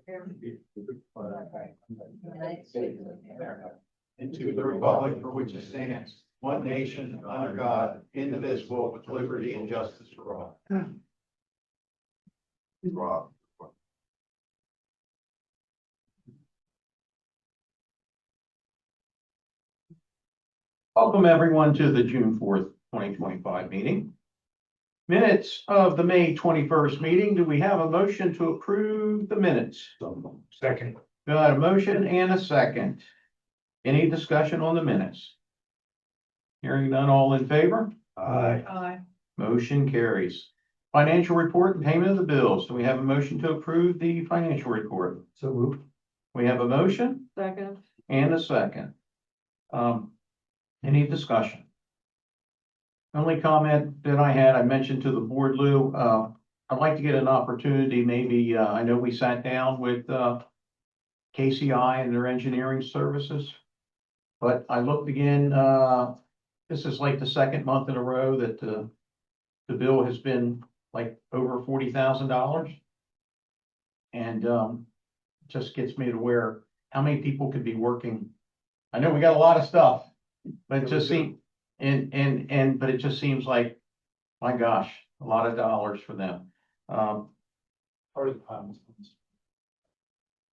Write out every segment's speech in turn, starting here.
United States of America, and to the republic for which it stands, one nation, under God, indivisible, with liberty and justice for all. Rob. Welcome everyone to the June 4th, 2025 meeting. Minutes of the May 21st meeting. Do we have a motion to approve the minutes? Second. Got a motion and a second. Any discussion on the minutes? Hearing none, all in favor? Aye. Motion carries. Financial report and payment of the bills. Do we have a motion to approve the financial report? So moved. We have a motion Second. and a second. Any discussion? Only comment that I had, I mentioned to the board, Lou, I'd like to get an opportunity, maybe, I know we sat down with KCI and their engineering services. But I looked again, this is like the second month in a row that the bill has been like over $40,000. And just gets me to where, how many people could be working? I know we got a lot of stuff, but it just seems, but it just seems like, my gosh, a lot of dollars for them. Part of the problem is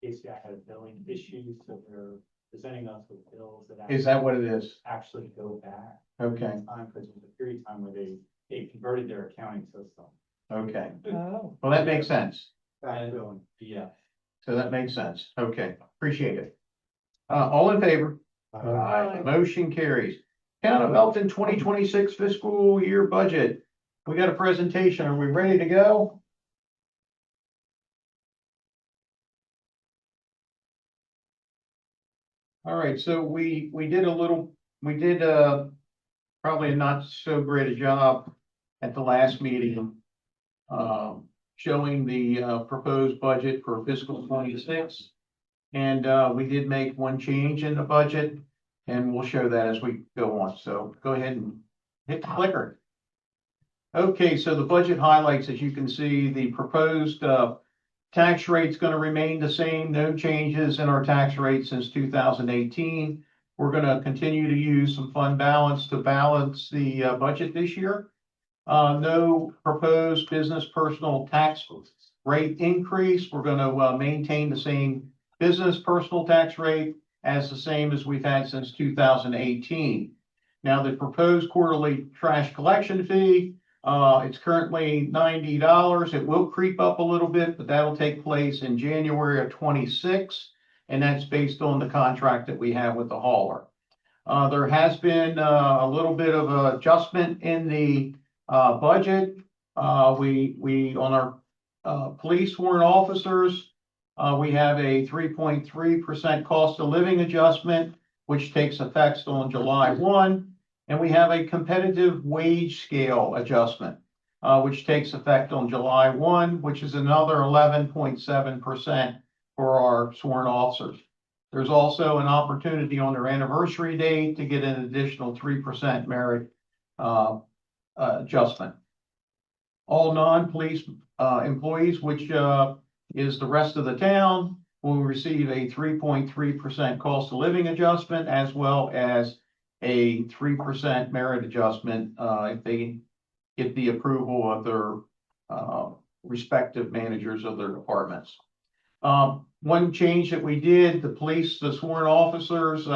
KCI had a billing issue, so they're presenting us with bills that. Is that what it is? Actually go back. Okay, Time, because there's a period of time where they converted their accounting system. okay. Oh. Well, that makes sense. And billing, yeah. So that makes sense. Okay, appreciate it. All in favor? Aye. Motion carries. Town of Elkton 2026 fiscal year budget. We got a presentation. Are we ready to go? All right, so we did probably not so great a job at the last meeting showing the proposed budget for fiscal 26. And we did make one change in the budget, and we'll show that as we go on. So go ahead and hit the clicker. Okay, so the budget highlights, as you can see, the proposed tax rate's going to remain the same. No changes in our tax rate since 2018. We're going to continue to use some fund balance to balance the budget this year. No proposed business personal tax rate increase. We're going to maintain the same business personal tax rate as the same as we've had since 2018. Now, the proposed quarterly trash collection fee, it's currently $90. It will creep up a little bit, but that'll take place in January of 26, and that's based on the contract that we have with the hauler. There has been a little bit of an adjustment in the budget. We on our police warrant officers, we have a 3.3% cost of living adjustment, which takes effect on July 1. And we have a competitive wage scale adjustment, which takes effect on July 1, which is another 11.7% for our sworn officers. There's also an opportunity on their anniversary date to get an additional 3% merit adjustment. All non-police employees, which is the rest of the town, will receive a 3.3% cost of living adjustment, as well as a 3% merit adjustment if they get the approval of their respective managers of their departments. One change that we did, the police, the sworn officers,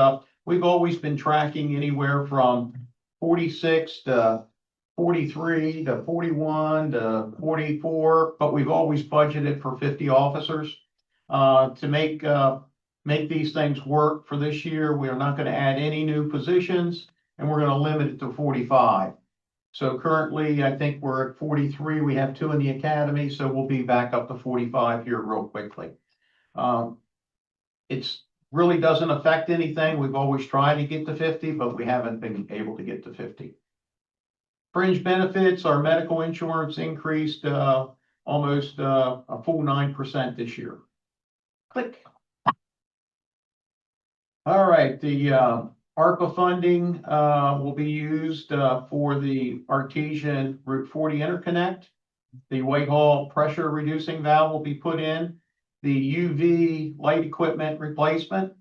we've always been tracking anywhere from 46 to 43 to 41 to 44, but we've always budgeted for 50 officers. To make these things work for this year, we are not going to add any new positions, and we're going to limit it to 45. So currently, I think we're at 43. We have 2 in the academy, so we'll be back up to 45 here real quickly. It's really doesn't affect anything. We've always tried to get to 50, but we haven't been able to get to 50. Fringe benefits, our medical insurance increased almost a full 9% this year. Click. All right, the ARPA funding will be used for the Artesian Route 40 interconnect. The Whitehall pressure reducing valve will be put in, the UV light equipment replacement.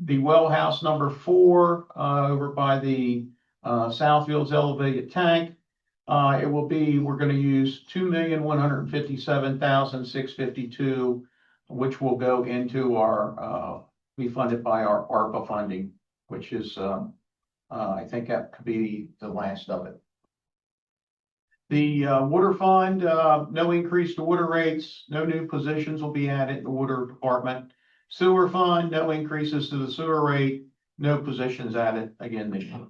The well house number 4, over by the, Southfield's elevated tank. It will be, we're gonna use 2,157,652, which will go into our, be funded by our ARPA funding, which is, I think that could be the last of it. The water fund, no increase to water rates, no new positions will be added in the water department. Sewer fund, no increases to the sewer rate, no positions added again this year.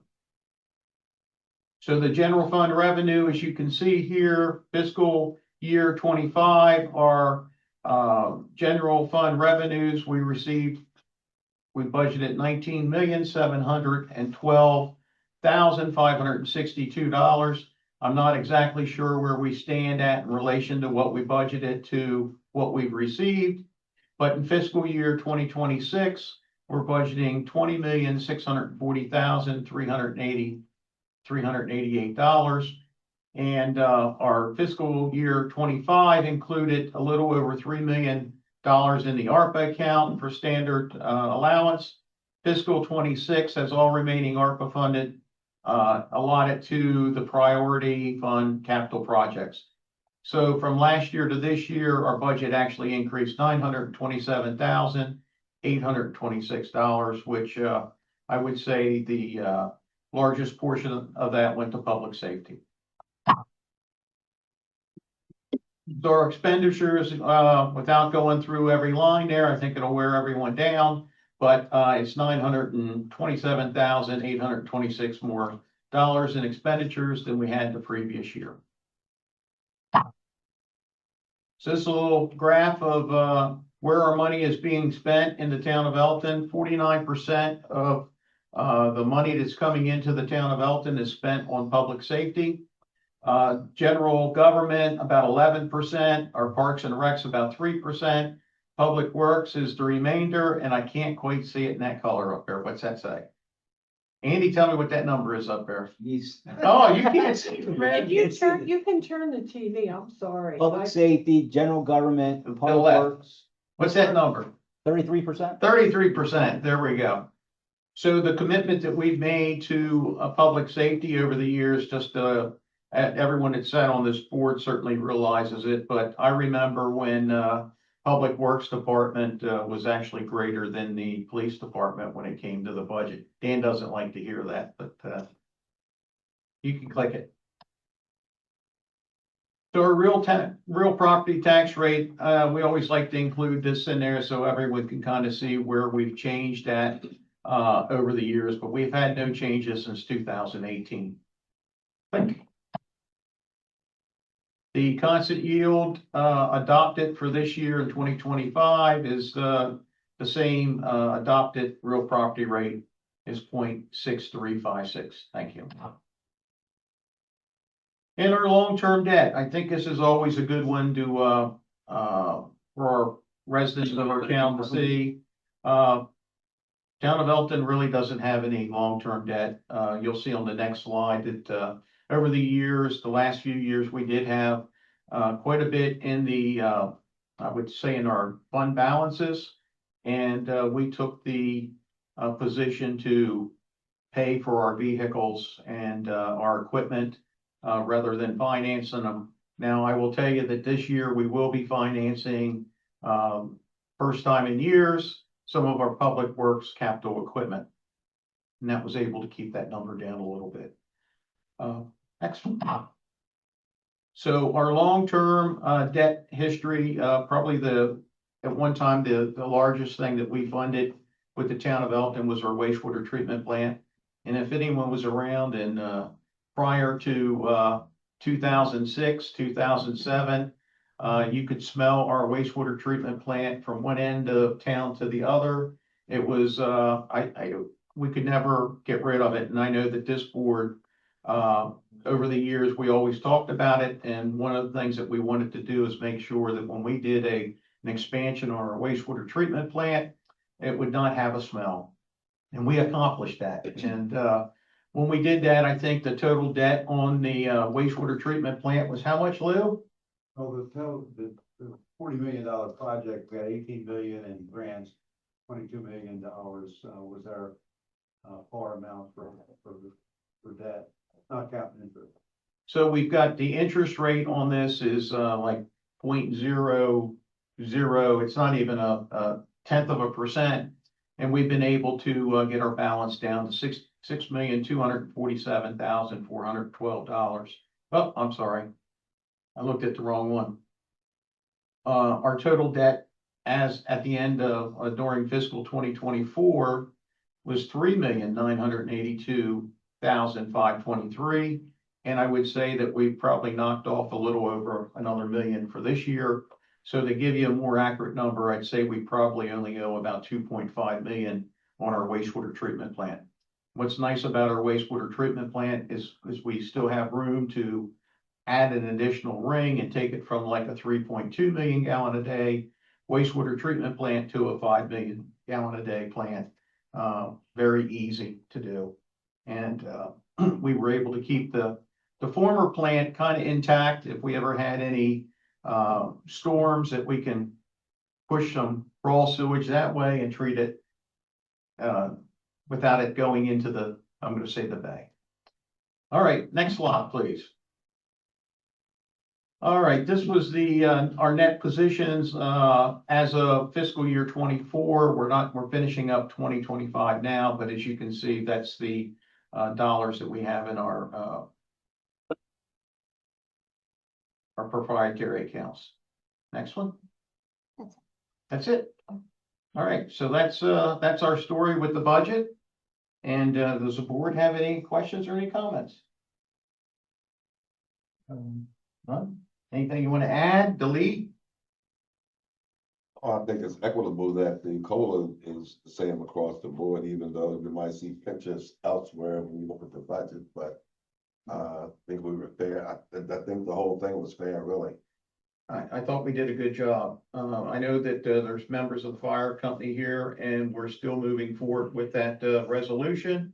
So the general fund revenue, as you can see here, fiscal year 25, our general fund revenues we received, we budgeted $19,712,562. I'm not exactly sure where we stand at in relation to what we budgeted to what we've received. But in fiscal year 2026, we're budgeting $20,640,388. And our fiscal year 25 included a little over $3 million in the ARPA account for standard allowance. Fiscal 26 has all remaining ARPA funded allotted to the priority fund capital projects. So from last year to this year, our budget actually increased $927,826, which I would say the largest portion of that went to public safety. So our expenditures, without going through every line there, I think it'll wear everyone down, but it's $927,826 more dollars in expenditures than we had the previous year. So this is a little graph of where our money is being spent in the town of Elkton. 49% of the money that's coming into the town of Elkton is spent on public safety. General government, about 11%. Our parks and recs, about 3%. Public works is the remainder, and I can't quite see it in that color up there. What's that say? Andy, tell me what that number is up there. Oh, you can't see it, man. You can turn the TV, I'm sorry. Public safety, general government, To the public left. works, What's that number? 33%. 33%, there we go. So the commitment that we've made to public safety over the years, just everyone that sat on this board certainly realizes it, but I remember when Public Works Department was actually greater than the police department when it came to the budget. Dan doesn't like to hear that, but you can click it. So our real property tax rate, we always like to include this in there so everyone can kind of see where we've changed that over the years, but we've had no changes since 2018. Thank you. The constant yield adopted for this year in 2025 is the same adopted real property rate is 0.6356. Thank you. And our long-term debt, I think this is always a good one to for our residents of our town to see. Town of Elkton really doesn't have any long-term debt. You'll see on the next slide that over the years, the last few years, we did have quite a bit in the, I would say in our fund balances. And we took the position to pay for our vehicles and our equipment rather than financing them. Now, I will tell you that this year we will be financing, first time in years, some of our public works capital equipment. And that was able to keep that number down a little bit. Excellent. So our long-term debt history, probably at one time, the largest thing that we funded with the town of Elkton was our wastewater treatment plant. And if anyone was around in prior to 2006, 2007, you could smell our wastewater treatment plant from one end of town to the other. It was, we could never get rid of it. And I know that this board, over the years, we always talked about it. And one of the things that we wanted to do is make sure that when we did an expansion on our wastewater treatment plant, it would not have a smell. And we accomplished that. And when we did that, I think the total debt on the wastewater treatment plant was how much, Lou? Oh, the $40 million project, we had 18 million in grants, $22 million was our par amount for debt, not counting interest. So we've got the interest rate on this is like 0.00. It's not even a tenth of a percent. And we've been able to get our balance down to $6,247,412. Oh, I'm sorry. I looked at the wrong one. Our total debt as at the end of during fiscal 2024 was $3,982,523. And I would say that we've probably knocked off a little over another million for this year. So to give you a more accurate number, I'd say we probably only owe about 2.5 million on our wastewater treatment plant. What's nice about our wastewater treatment plant is we still have room to add an additional ring and take it from like a 3.2 million gallon a day wastewater treatment plant to a 5 million gallon a day plant. Very easy to do. And we were able to keep the former plant kind of intact. If we ever had any storms, that we can push some raw sewage that way and treat it without it going into the, I'm going to say, the bay. All right, next slide, please. All right, this was the our net positions as of fiscal year 24. We're finishing up 2025 now, but as you can see, that's the dollars that we have in our proprietary accounts. Next one. That's it. All right, so that's our story with the budget. And does the board have any questions or any comments? None? Anything you want to add, delete? I think it's equitable that the COLA is the same across the board, even though we might see pinches elsewhere when you look at the budget, but I think we were fair. I think the whole thing was fair, really. I thought we did a good job. I know that there's members of the fire company here, and we're still moving forward with that resolution.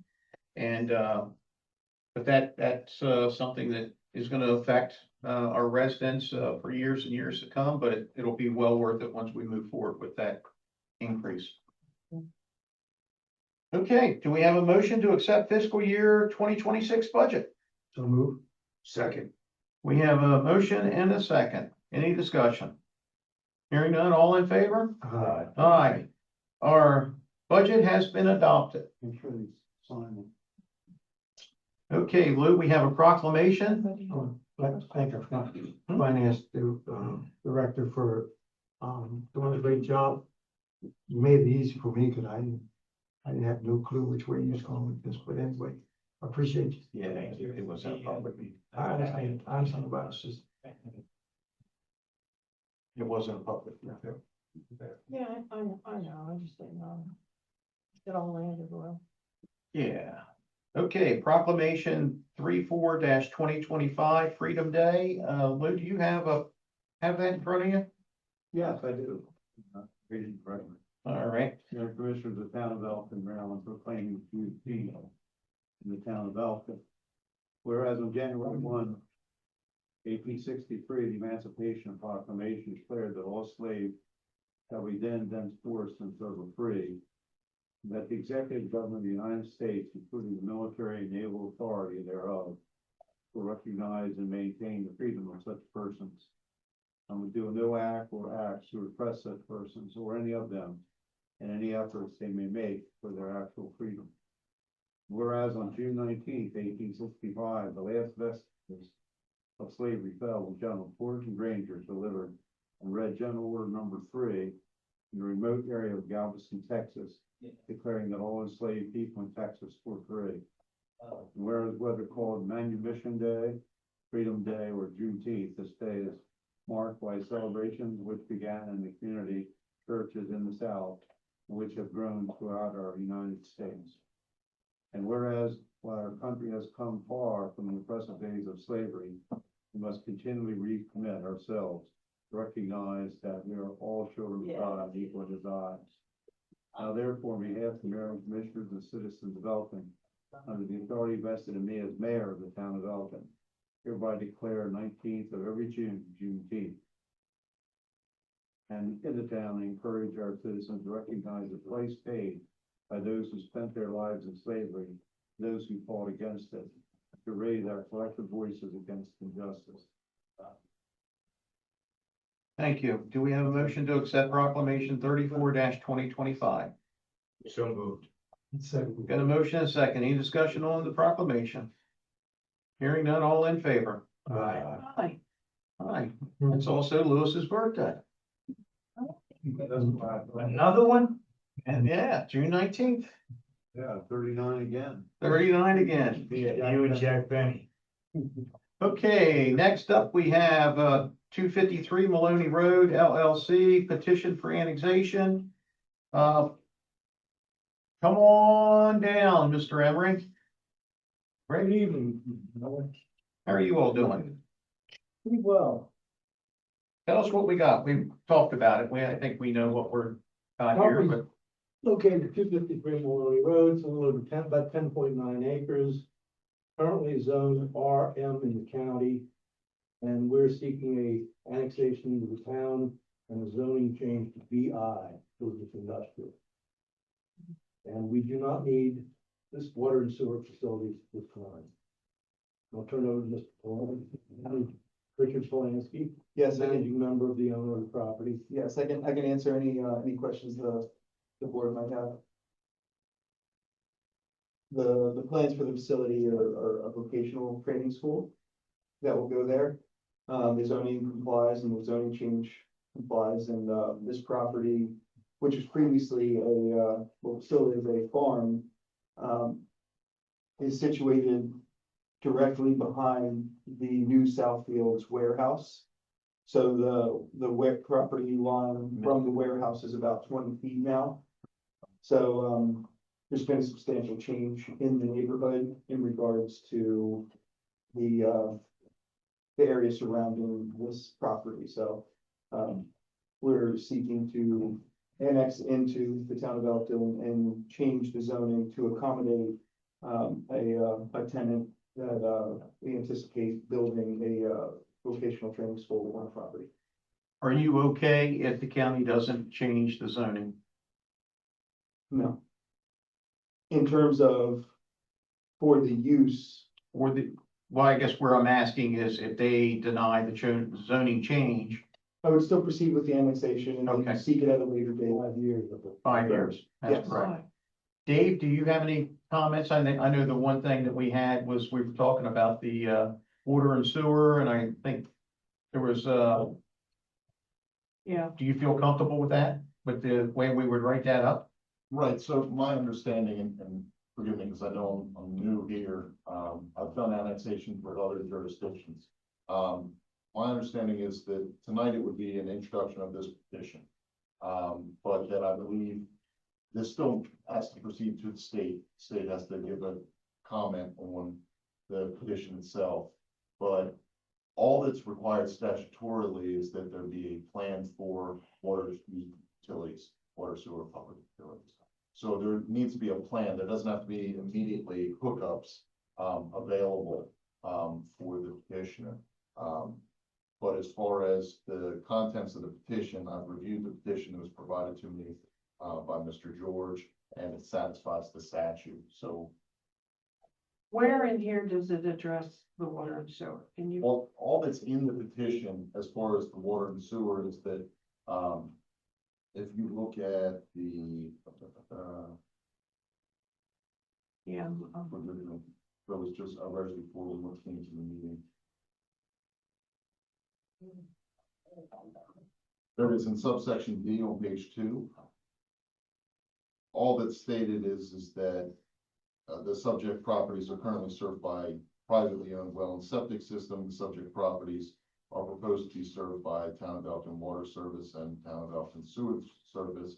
And but that's something that is going to affect our residents for years and years to come, but it'll be well worth it once we move forward with that increase. Okay, do we have a motion to accept fiscal year 2026 budget? So move. Second. We have a motion and a second. Any discussion? Hearing none, all in favor? Aye. Aye. Our budget has been adopted. I'm sure he's signing. Okay, Lou, we have a proclamation. I'd like to thank our finance director for doing a great job. You made it easy for me because I didn't have no clue which way you was going with this, but anyway, I appreciate you. Yeah, it was a public meeting. I understand about it. It's just It wasn't a public meeting. Yeah, I know, I just didn't know. It all landed well. Yeah. Okay, proclamation 34-2025, Freedom Day. Lou, do you have that in front of you? Yes, I do. Read it correctly. All right. The Commissioners of the Town of Elkton, Maryland, proclaiming Juneteenth in the town of Elkton. Whereas on January 1, 1863, the Emancipation Proclamation declared that all slaves shall be then forced until they're free. That the executive government of the United States, including the military and naval authority thereof, will recognize and maintain the freedom of such persons, and will do no act or acts to repress such persons or any of them in any efforts they may make for their actual freedom. Whereas on June 19th, 1865, the last vestiges of slavery fell when General Porter and Granger delivered and read General Order Number 3 in the remote area of Galveston, Texas, declaring that all enslaved people in Texas were free. And whereas whether called Manumission Day, Freedom Day, or Juneteenth, this day is marked by celebrations which began in the community churches in the South, and which have grown throughout our United States. And whereas while our country has come far from the oppressive days of slavery, we must continually recommit ourselves to recognize that we are all children of God, equal in His eyes. Now therefore, on behalf of the Mayor and Commissioners and citizens of Elkton, under the authority vested in me as mayor of the town of Elkton, hereby declare 19th of every June, Juneteenth. And in the town, encourage our citizens to recognize the price paid by those who spent their lives in slavery, those who fought against it, to raise our collective voices against injustice. Thank you. Do we have a motion to accept proclamation 34-2025? So moved. Second. Got a motion and a second. Any discussion on the proclamation? Hearing none, all in favor? Aye. Aye. It's also Lewis's birthday. Another one? And yeah, June 19th, Yeah, 39 again. 39 again. You and Jack Benny. Okay, next up, we have 253 Maloney Road LLC petition for annexation. Come on down, Mr. Emery. Great evening. How are you all doing? Pretty well. Tell us what we got. We talked about it. I think we know what we're got here, but Located at 253 Maloney Road, it's a little over about 10.9 acres. Currently zoned RM in the county. And we're seeking a annexation into the town and a zoning change to BI, because it's industrial. And we do not need this water and sewer facilities at this time. I'll turn it over to Mr. Paul, Richard Polanski. Yes, I can, Managing member of the owner of the property. yes, I can answer any questions the board might have. The plans for the facility are a vocational training school that will go there. The zoning complies and the zoning change complies, and this property, which was previously still is a farm, is situated directly behind the new Southfields warehouse. So the property line from the warehouse is about 20 feet now. So there's been a substantial change in the neighborhood in regards to the area surrounding this property. So we're seeking to annex into the town of Elkton and change the zoning to accommodate a tenant that we anticipate building a vocational training school on the property. are you okay if the county doesn't change the zoning? No. In terms of for the use, Or well, I guess where I'm asking is if they deny the zoning change, I would still proceed with the annexation and Okay. then seek it at a later date. 5 years of it. 5 years. That's Yes. correct. Dave, do you have any comments? I know the one thing that we had was we were talking about the water and sewer, and I think there was, Yeah, do you feel comfortable with that? With the way we would write that up? Right, so my understanding, and forgive me, because I know I'm new here, I've done annexation for other jurisdictions. My understanding is that tonight it would be an introduction of this petition. But that I believe this still has to proceed to the state. State has to give a comment on the petition itself. But all that's required statutorily is that there be a plan for water utilities, water sewer public utilities. So there needs to be a plan. There doesn't have to be immediately hookups available for the petitioner. But as far as the contents of the petition, I've reviewed the petition that was provided to me by Mr. George, and it satisfies the statute. So, where in here does it address the water and sewer? Can you, well, all that's in the petition as far as the water and sewer is that, if you look at the, yeah, that was just, I read it before we went into the meeting. There is in subsection D on page 2. All that's stated is that the subject properties are currently served by privately owned well and septic system. The subject properties are proposed to be served by Town of Elkton Water Service and Town of Elkton Sewer Service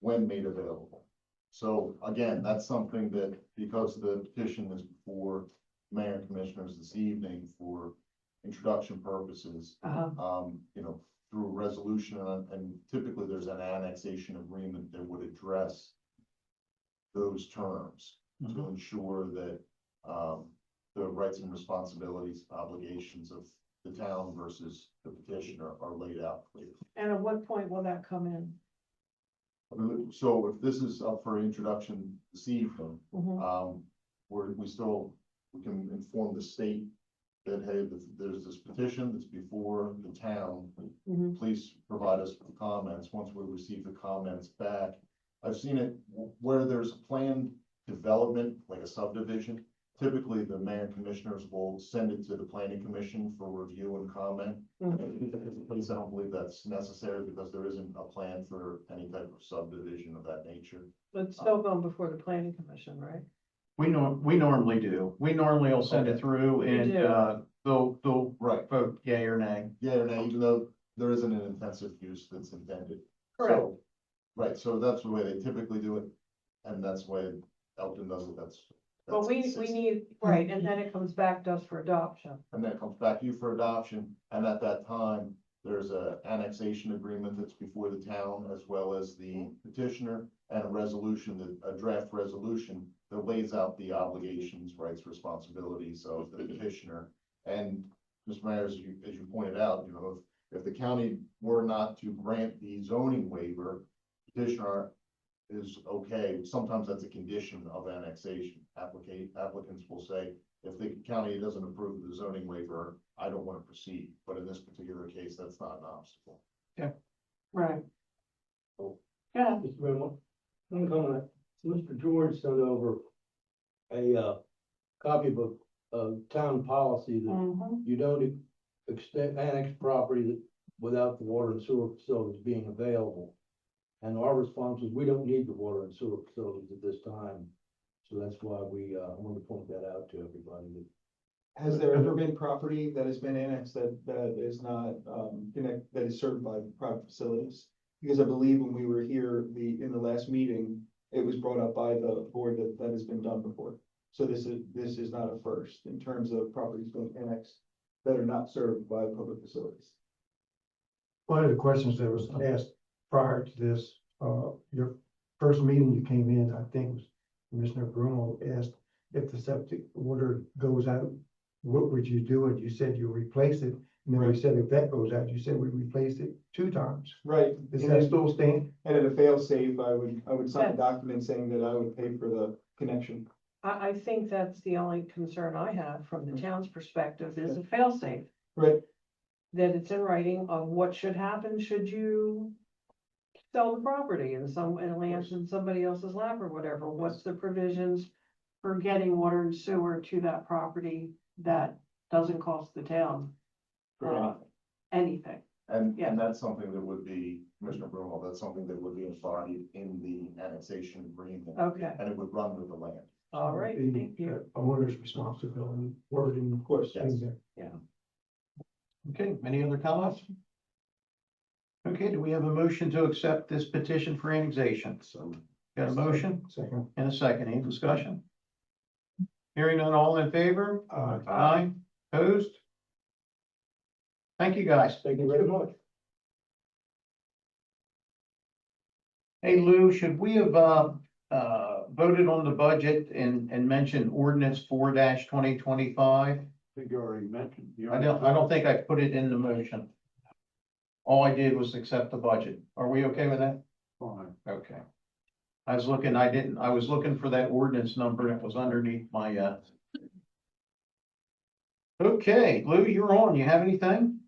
when made available. So again, that's something that, because the petition is before mayor and commissioners this evening for introduction purposes, you know, through resolution, and typically there's an annexation agreement that would address those terms to ensure that the rights and responsibilities, obligations of the town versus the petitioner are laid out clear. And at what point will that come in? I mean, so if this is up for introduction this evening, Mhm. we can inform the state that, hey, there's this petition that's before the town. Mhm. Please provide us with comments. Once we receive the comments back, I've seen it where there's a planned development, like a subdivision. Typically, the mayor and commissioners will send it to the planning commission for review and comment. Please, I don't believe that's necessary because there isn't a plan for any type of subdivision of that nature. But it's still going before the planning commission, right? We normally do. We normally will send it through and, do. they'll Right. vote yea or nay. Yeah, or nay, even though there isn't an intensive use that's intended. Correct. So, right, so that's the way they typically do it, and that's the way Elkton does it, that's. But we consistent. need, right, and then it comes back to us for adoption. And then it comes back to you for adoption, and at that time, there's a annexation agreement that's before the town, as well as the petitioner, and a resolution, a draft resolution that lays out the obligations, rights, responsibilities of the petitioner. And Mr. Mayor, as you pointed out, if the county were not to grant the zoning waiver, petitioner is okay. Sometimes that's a condition of annexation. Applicants will say, if the county doesn't approve the zoning waiver, I don't want to proceed. But in this particular case, that's not an obstacle. Right. Oh. Yeah, Mr. Mayor, one comment. Mr. George sent over a copy of a town policy that Mhm. you don't extend annex property that without the water and sewer facilities being available. And our response is, we don't need the water and sewer facilities at this time. So that's why we, want to point that out to everybody. Has there ever been property that has been annexed that is not, that is served by private facilities? Because I believe when we were here, in the last meeting, it was brought up by the board that has been done before. So this is not a first in terms of properties being annexed that are not served by public facilities. One of the questions that was asked prior to this, your first meeting you came in, I think was Commissioner Bruno asked if the septic water goes out, what would you do? And you said you replace it. And then we said if that goes out, you said we replaced it 2 times. Right. Is And that then- still staying? And at a fail safe, I would sign a document saying that I would pay for the connection. I think that's the only concern I have from the town's perspective is a fail-safe. Right. That it's in writing of what should happen should you sell the property and it lands in somebody else's lap or whatever. What's the provisions for getting water and sewer to that property that doesn't cost the town anything? And Yeah. that's something that would be, Commissioner Bruno, that's something that would be embodied in the annexation agreement. Okay, And it would run with the land. all right, The, thank you. Owner's responsibility, wording, of course, Yes. in there. Okay, any other comments? Okay, do we have a motion to accept this petition for annexation? So, Got a motion Second, and a second, any discussion? Hearing none, all in favor? Aye, opposed? Thank you, guys. Thank you very much. Hey Lou, should we have, voted on the budget and mentioned ordinance 4-2025? I think you already mentioned. I don't think I put it in the motion. All I did was accept the budget. Are we okay with that? Fine. Okay. I was looking for that ordinance number and it was underneath my, Okay, Lou, you're on. You have anything?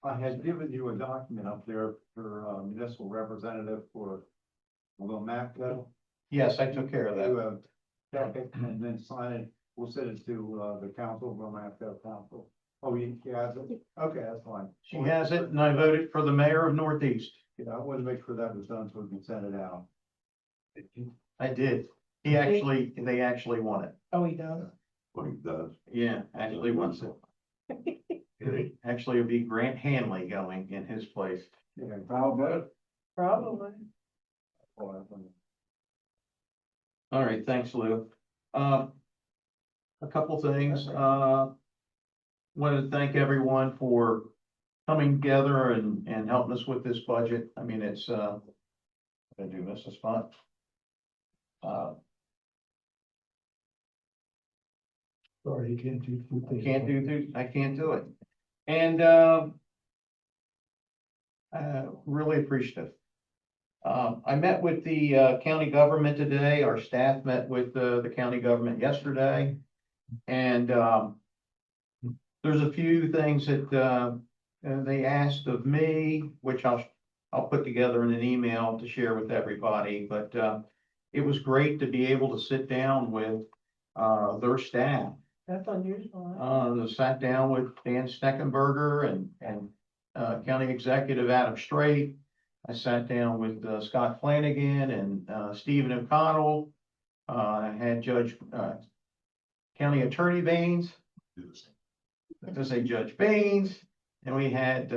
I had given you a document up there for municipal representative for Wilmacco. Yes, I took care of that. You check it and then sign it. We'll send it to the council, Wilmacco Council. Oh, you has it? Okay, that's fine. She has it and I voted for the mayor of Northeast. Yeah, I wanted to make sure that was done so we can send it out. I did. They actually want it. Oh, he does? what he does. Yeah, actually wants it. Actually, it'd be Grant Hanley going in his place. Yeah, how about it? Probably. Oh, All right, thanks, Lou. A couple things, wanted to thank everyone for coming together and helping us with this budget. I mean, it's, I do miss a spot. Sorry, you can't do two things. I can't do it. And, really appreciative. I met with the, county government today. Our staff met with, the county government yesterday. And, there's a few things that, they asked of me, which I'll put together in an email to share with everybody, but, it was great to be able to sit down with, their staff. That's unusual. Huh? Sat down with Dan Steckenberger and County Executive Adam Straight. I sat down with Scott Flanagan and Stephen O'Connell. I had County Attorney Baines, to say Judge Baines, and we had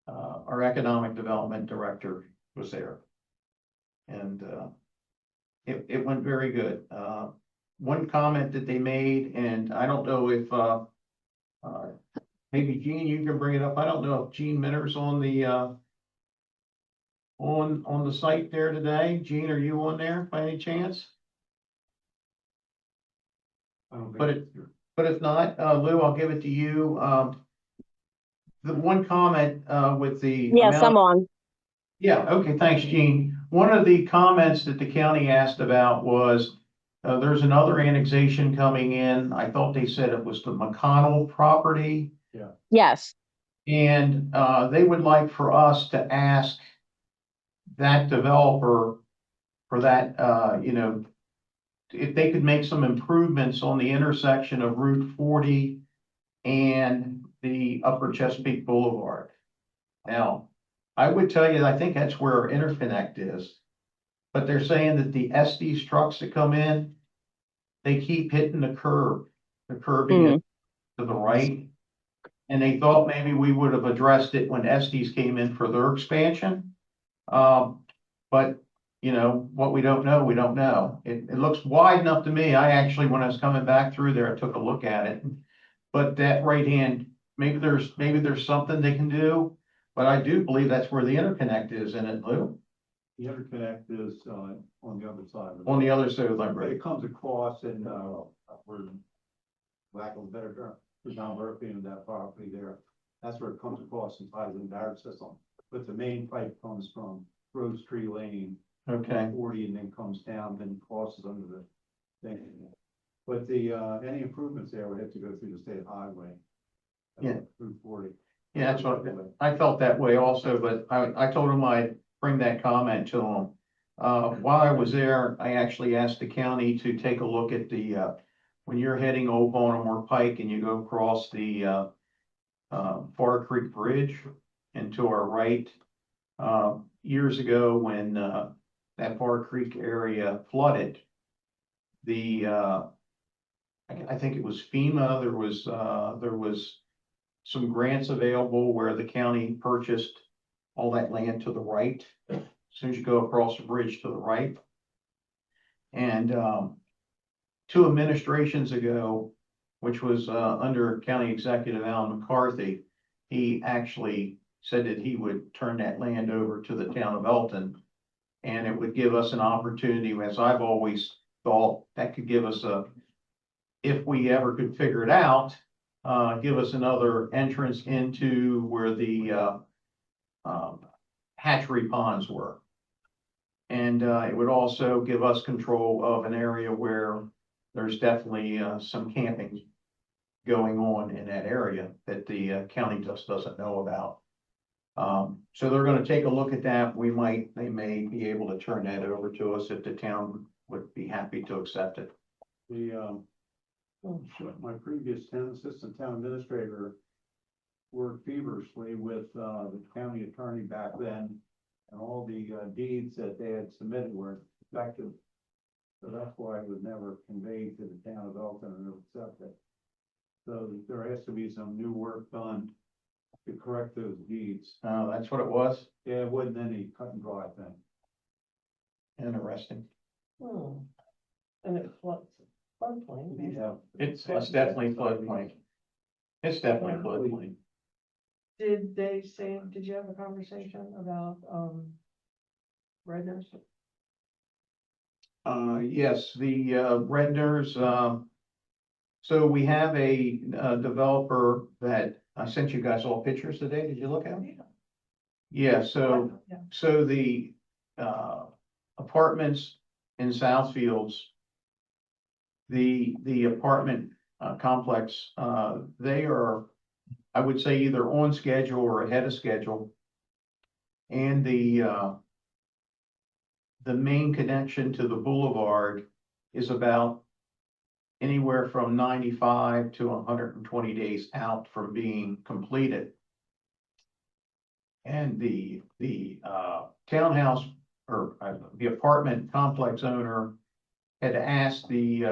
our Economic Development Director was there. And it went very good. One comment that they made, and I don't know if, maybe Gene, you can bring it up. I don't know if Gene Minner's on the, on the site there today. Gene, are you on there by any chance? I don't think But it's here. But if not, Lou, I'll give it to you. The one comment, with the. Yes, amount- I'm on. Yeah, okay, thanks, Gene. One of the comments that the county asked about was, there's another annexation coming in. I thought they said it was the McConnell property. Yes. And, they would like for us to ask that developer for that, if they could make some improvements on the intersection of Route 40 and the Upper Chesapeake Boulevard. Now, I would tell you, I think that's where our interconnect is. But they're saying that the Estes trucks that come in, they keep hitting the curb to the right. And they thought maybe we would have addressed it when Estes came in for their expansion. But what we don't know, we don't know. It looks wide enough to me. I actually, when I was coming back through there, I took a look at it. But that right hand, maybe there's something they can do. But I do believe that's where the interconnect is in it, Lou. The interconnect is, on the other side. of it. On the other side of the But library. it comes across and, where, lack of a better term, for John Murphy and that property there. That's where it comes across and ties into our system. But the main pipe comes from Rose Tree Lane. Okay. 40 and then comes down, then crosses under the thing. But the, any improvements there would have to go through the state highway. Yeah. Route 40. Yeah, that's what I felt that way also, but I told them I'd bring that comment to them. While I was there, I actually asked the county to take a look at the, when you're heading Old Baltimore Pike and you go across the, Far Creek Bridge and to our right, years ago when, that Far Creek area flooded, I think it was FEMA, there was some grants available where the county purchased all that land to the right, as soon as you go across the bridge to the right. And, 2 administrations ago, which was, under County Executive Alan McCarthy, he actually said that he would turn that land over to the town of Elkton. And it would give us an opportunity, as I've always thought, that could give us if we ever could figure it out, give us another entrance into where the hatchery ponds were. And it would also give us control of an area where there's definitely some camping going on in that area that the county just doesn't know about. So they're gonna take a look at that. They may be able to turn that over to us if the town would be happy to accept it. The, my previous assistant town administrator worked feverishly with, the county attorney back then. And all the deeds that they had submitted were effective. So that's why it was never conveyed to the town of Elkton and accepted. So there has to be some new work done to correct those deeds. That's what it was. Yeah, it wasn't any cut and dry thing. Interesting. And it floods, floodplain. Yeah. It's definitely floodplain. It's definitely floodplain. Did they say, did you have a conversation about, Redner's? Yes, the Redners, So we have a developer that I sent you guys all pictures today. Did you look at them? Yeah, so, Yeah. so the apartments in Southfields, the apartment complex, they are, I would say, either on schedule or ahead of schedule. And the main connection to the boulevard is about anywhere from 95 to 120 days out from being completed. And the townhouse or the apartment complex owner had asked the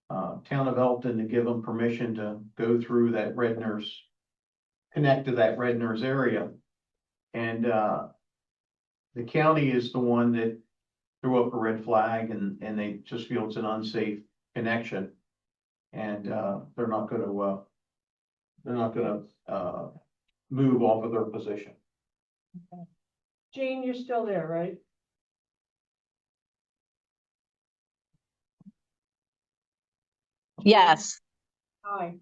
town of Elkton to give them permission to go through that Redner's, connect to that Redner's area. And the county is the one that threw up a red flag and they just feel it's an unsafe connection. And they're not gonna move off of their position. Jean, you're still there, right? Yes, Hi.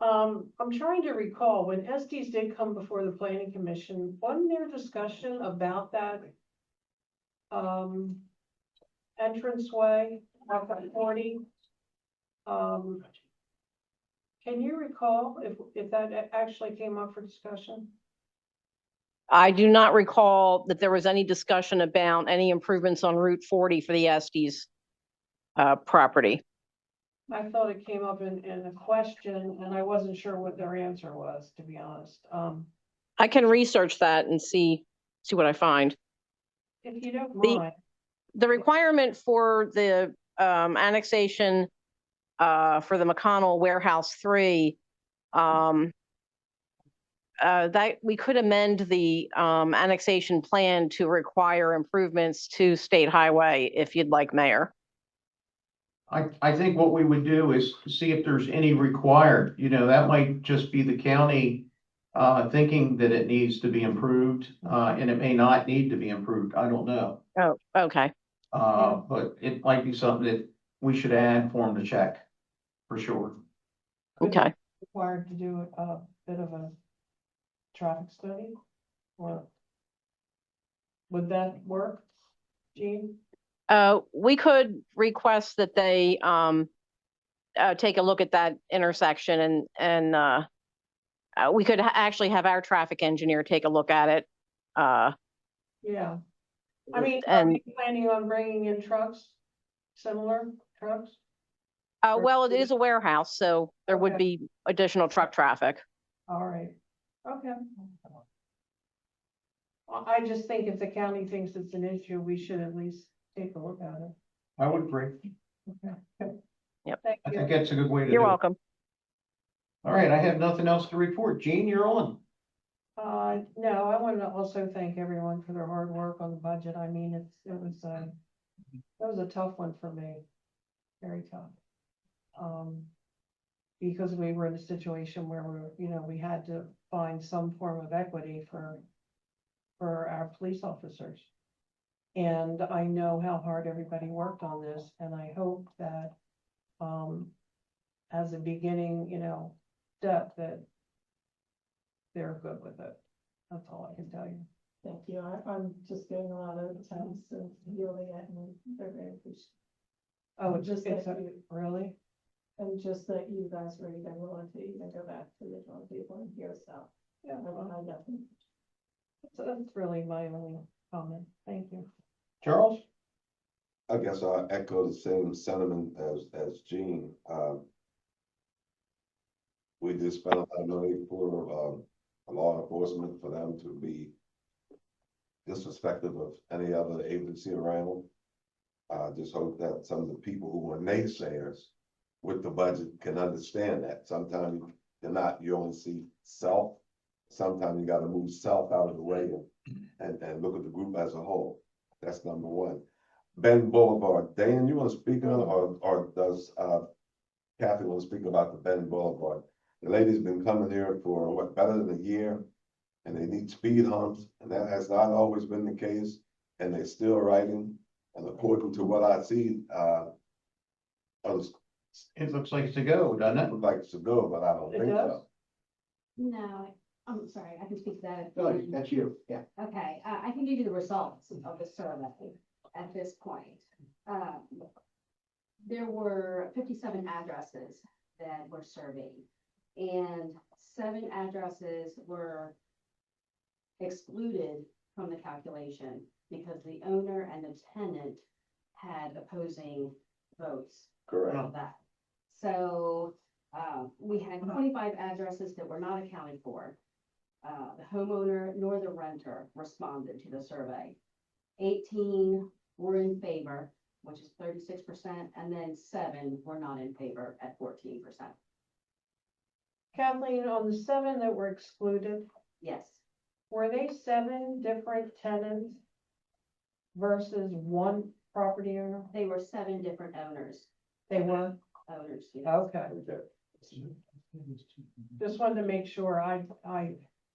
I'm trying to recall, when Estes did come before the planning commission, wasn't there discussion about that? Entranceway off of 40? Can you recall if that actually came up for discussion? I do not recall that there was any discussion about any improvements on Route 40 for the Estes property. I thought it came up in a question and I wasn't sure what their answer was, to be honest. I can research that and see what I find. If you don't The- mind, The requirement for the annexation for the McConnell Warehouse 3, that we could amend the annexation plan to require improvements to State Highway if you'd like, Mayor. I think what we would do is see if there's any required, that might just be the county thinking that it needs to be improved, and it may not need to be improved. I don't know. Oh, okay. But it might be something that we should add for them to check, for sure. Okay. required to do a bit of a traffic study, or would that work, Jean? We could request that they take a look at that intersection and we could actually have our traffic engineer take a look at it. Yeah. I mean, are And- you planning on bringing in trucks, similar trucks? Well, it is a warehouse, so there would Okay. be additional truck traffic. All right, okay. Well, I just think if the county thinks it's an issue, we should at least take a look at it. I would agree. Okay. Yep. Thank I you. think that's a good way to do it. You're welcome. All right, I have nothing else to report. Gene, you're on. No, I want to also thank everyone for their hard work on the budget. I mean, it was a tough one for me. Very tough. Because we were in a situation where we had to find some form of equity for our police officers. And I know how hard everybody worked on this, and I hope that, as a beginning, step, that they're good with it. That's all I can tell you. Thank you. I'm just getting a lot of attempts and viewing it, and they're very appreciative. Oh, Just it's that you, really? and just that you guys were even willing to even go back to the drawing people and hear stuff. Yeah, I definitely. that's really my only comment. Thank you. Charles? I guess I echo the same sentiment as Gene. We just spent a lot of money for law enforcement, for them to be disrespectful of any other agency around. I just hope that some of the people who were naysayers with the budget can understand that. Sometimes you only see self. Sometimes you gotta move self out of the way and look at the group as a whole. That's number one. Bend Boulevard, Dan, you wanna speak on it, or does Kathy wanna speak about the Bend Boulevard? The lady's been coming here for better than a year, and they need speed humps, and that has not always been the case, and they're still writing. And according to what I see, on the It looks like it's a go, doesn't It it? looked like it's a go, but I don't It think does? so. No, I'm sorry, I can speak to that. No, that's you, yeah. Okay, I can give you the results of the survey at this point. There were 57 addresses that were surveyed, and 7 addresses were excluded from the calculation because the owner and the tenant had opposing votes Correct. of that. So, we had 25 addresses that were not accounted for. The homeowner nor the renter responded to the survey. 18 were in favor, which is 36%, and then 7 were not in favor at 14%. Kathleen, on the 7 that were excluded, Yes, were they 7 different tenants versus 1 property owner? they were 7 different owners, They were? yes. Okay. Just wanted to make sure I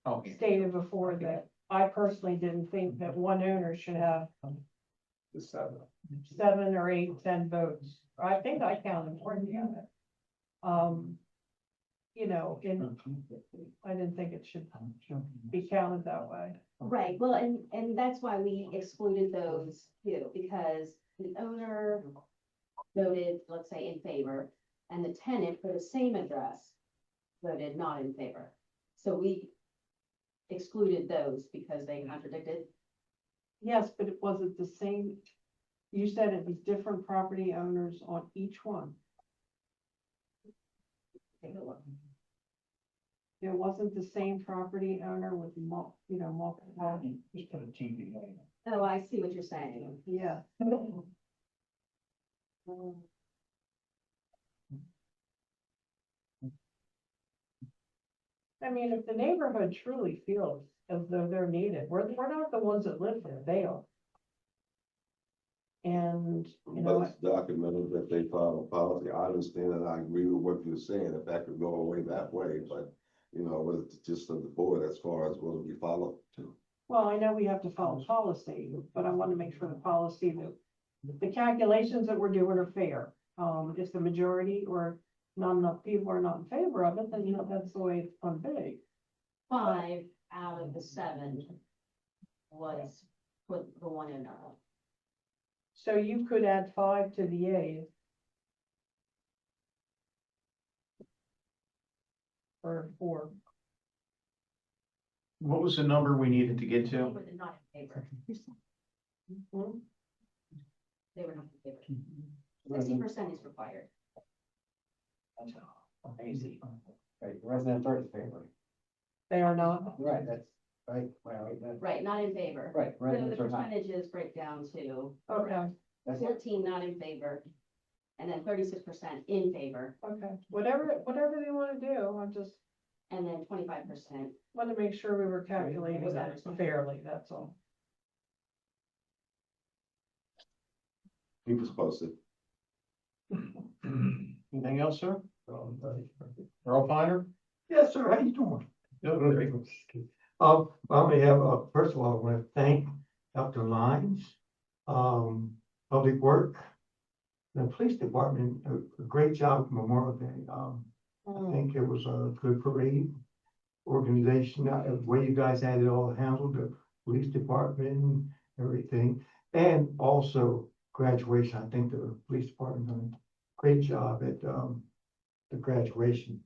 Okay. stated before that I personally didn't think that 1 owner should have The 7. 7 or 8, 10 votes. I think I counted more than that. You know, I didn't think it should be counted that way. Right, well, and that's why we excluded those too, because the owner voted, let's say, in favor, and the tenant for the same address voted not in favor. So we excluded those because they contradicted. Yes, but it wasn't the same. You said it was different property owners on each one. Take a look. It wasn't the same property owner with multiple. Just put a TV on. Oh, I see what you're saying. Yeah. I mean, if the neighborhood truly feels as though they're needed, we're not the ones that live there, they are. And, you But know, it's documented that they follow policy. I understand and I agree with what you're saying, if that could go away that way, but, you know, it's just of the board as far as will it be followed to. well, I know we have to follow policy, but I want to make sure the policy that the calculations that we're doing are fair. If the majority or not enough people are not in favor of it, then, you know, that's the way it's gonna be. 5 out of the 7 was for the 1 owner. So you could add 5 to the yeas. Or 4. What was the number we needed to get They to? were not in favor. Hmm? They were not in favor. 60% is required. Crazy. Right, residents are in favor. They are not. Right, that's, right, well, that's, Right, not in favor. right, So the residents are not. percentages break down to Okay, That's 14 not in favor, and then 36% in favor, okay. Whatever they want to do, I just and then 25%. want to make sure we were calculating that fairly, that's all. Keep us posted. Anything else, sir? Earl Piner? Yes, sir, how you doing? I may have, first of all, I want to thank Dr. Lyons, Public Work, the police department, a great job Memorial Day. I think it was a good parade organization, the way you guys had it all handled, the police department and everything. And also graduation, I think the police department done a great job at, the graduation.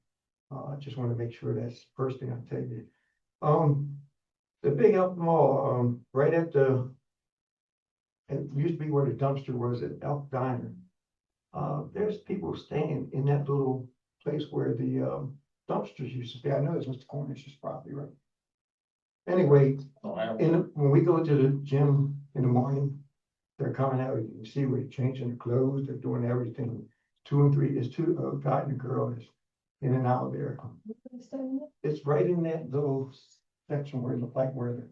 I just want to make sure that's the first thing I tell you. The big Elk Mall, right at it used to be where the dumpster was at Elk Diner. There's people staying in that little place where the dumpsters used to stay. I know it's Mr. Cornish's property, right? Anyway, when we go to the gym in the morning, they're coming out, you can see where they're changing their clothes, they're doing everything. 2 and 3, there's 2, a guy and a girl is in and out there. It's right in that little section where it looked like where the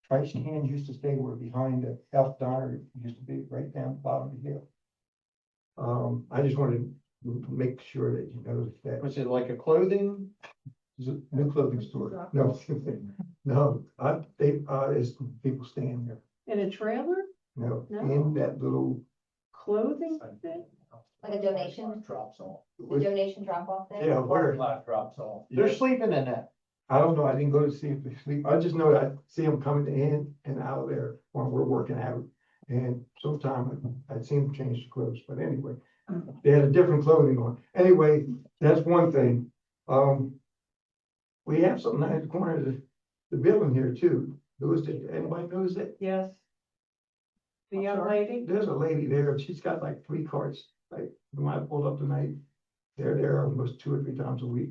trash cans used to stay, where behind the Elk Diner used to be, right down the bottom of the hill. I just wanted to make sure that you know that. Was it like a clothing? It's a new clothing store. No, no, there's people staying there. In a trailer, No, No. in that little, clothing thing? Like a donation? Drops off. The donation drop off there? Yeah, where? Lot drops off. They're sleeping in that. I don't know, I didn't go to see if they sleep, I just know that I see them coming in and out of there when we're working out. And sometime I'd seen them change the clothes, but anyway, they had a different clothing on. Anyway, that's one thing. We have something at the corner of the building here too. Did anybody notice it? Yes. The I'm young sorry. lady? There's a lady there, she's got like 3 carts, like when I pulled up tonight. They're there almost 2 or 3 times a week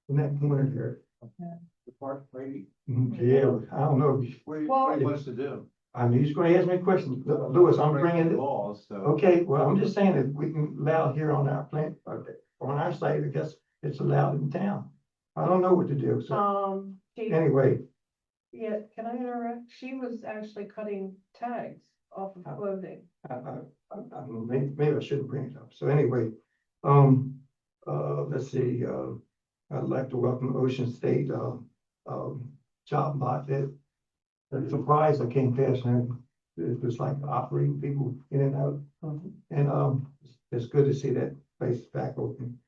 in that corner there. The park lady, Yeah, I don't know. what do you, Well- what do you want us to do? I mean, he's gonna ask me a question. Louis, I'm bringing it. Laws, so. Okay, well, I'm just saying that we can allow here on our plant, on our site, I guess it's allowed in town. I don't know what to do, so She, anyway, yeah, can I interrupt? She was actually cutting tags off of clothing. maybe I shouldn't bring it up. So anyway, let's see, I'd like to welcome Ocean State, job lot that. I'm surprised I came fast and it was like operating people in and out. And it's good to see that place back open.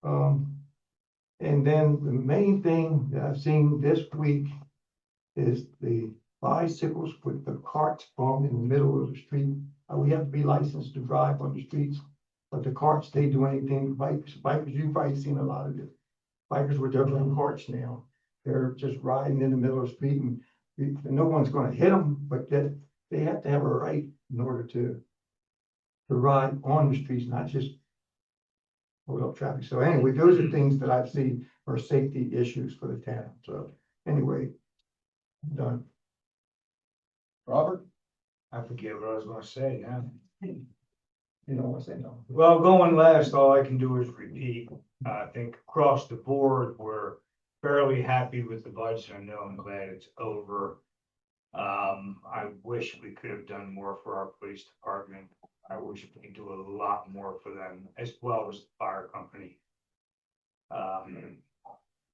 And then the main thing that I've seen this week is the bicycles with the carts from in the middle of the street. We have to be licensed to drive on the streets, but the carts, they do anything. Bikers, you've probably seen a lot of it. Bikers with their own carts now. They're just riding in the middle of the street and no one's gonna hit them, but that they have to have a right in order to ride on the streets, not just hold up traffic. So anyway, those are things that I've seen are safety issues for the town. So anyway, I'm done. Robert? I forget what I was gonna say, huh? You don't want to say no. Well, going last, all I can do is repeat. I think across the board, we're fairly happy with the budget. I know I'm glad it's over. I wish we could have done more for our police department. I wish we could do a lot more for them as well as the fire company.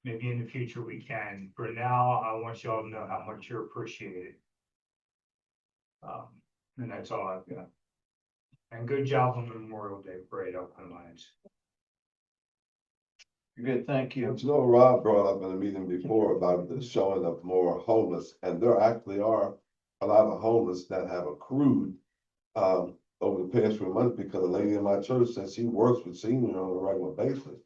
Maybe in the future we can. For now, I want y'all to know how much you're appreciated. And that's all I've got. And good job on the Memorial Day parade, Elkton Lions. Good, thank you. You know, Rob brought up in a meeting before about the showing of more homeless, and there actually are a lot of homeless that have accrued over the past few months, because a lady in my church says she works with seniors on a regular basis.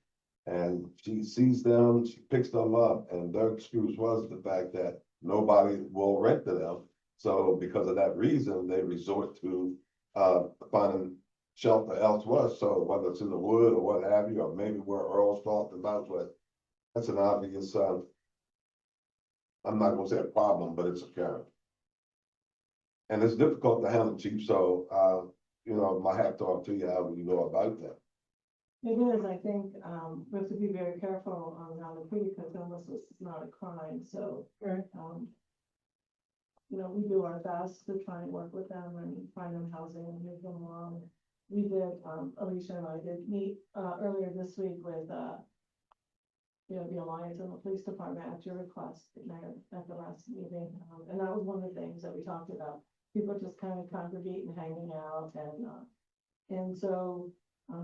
And she sees them, she picks them up, and their excuse was the fact that nobody will rent to them. So because of that reason, they resort to finding shelter elsewhere. So whether it's in the wood or what have you, or maybe where Earl's talked about, but that's an obvious, I'm not gonna say a problem, but it's occurring. And it's difficult to handle, Chief, so, you know, my hat off to you, how do you go about that? It is, I think, we have to be very careful on how to treat, because homelessness is not a crime, so. Right. You know, we do our best to try and work with them and find them housing and move them along. We did, Alicia and I did meet, earlier this week with, you know, the Alliance and the police department at your request, Mayor, at the last meeting. And that was one of the things that we talked about, people just kind of congregating and hanging out, and so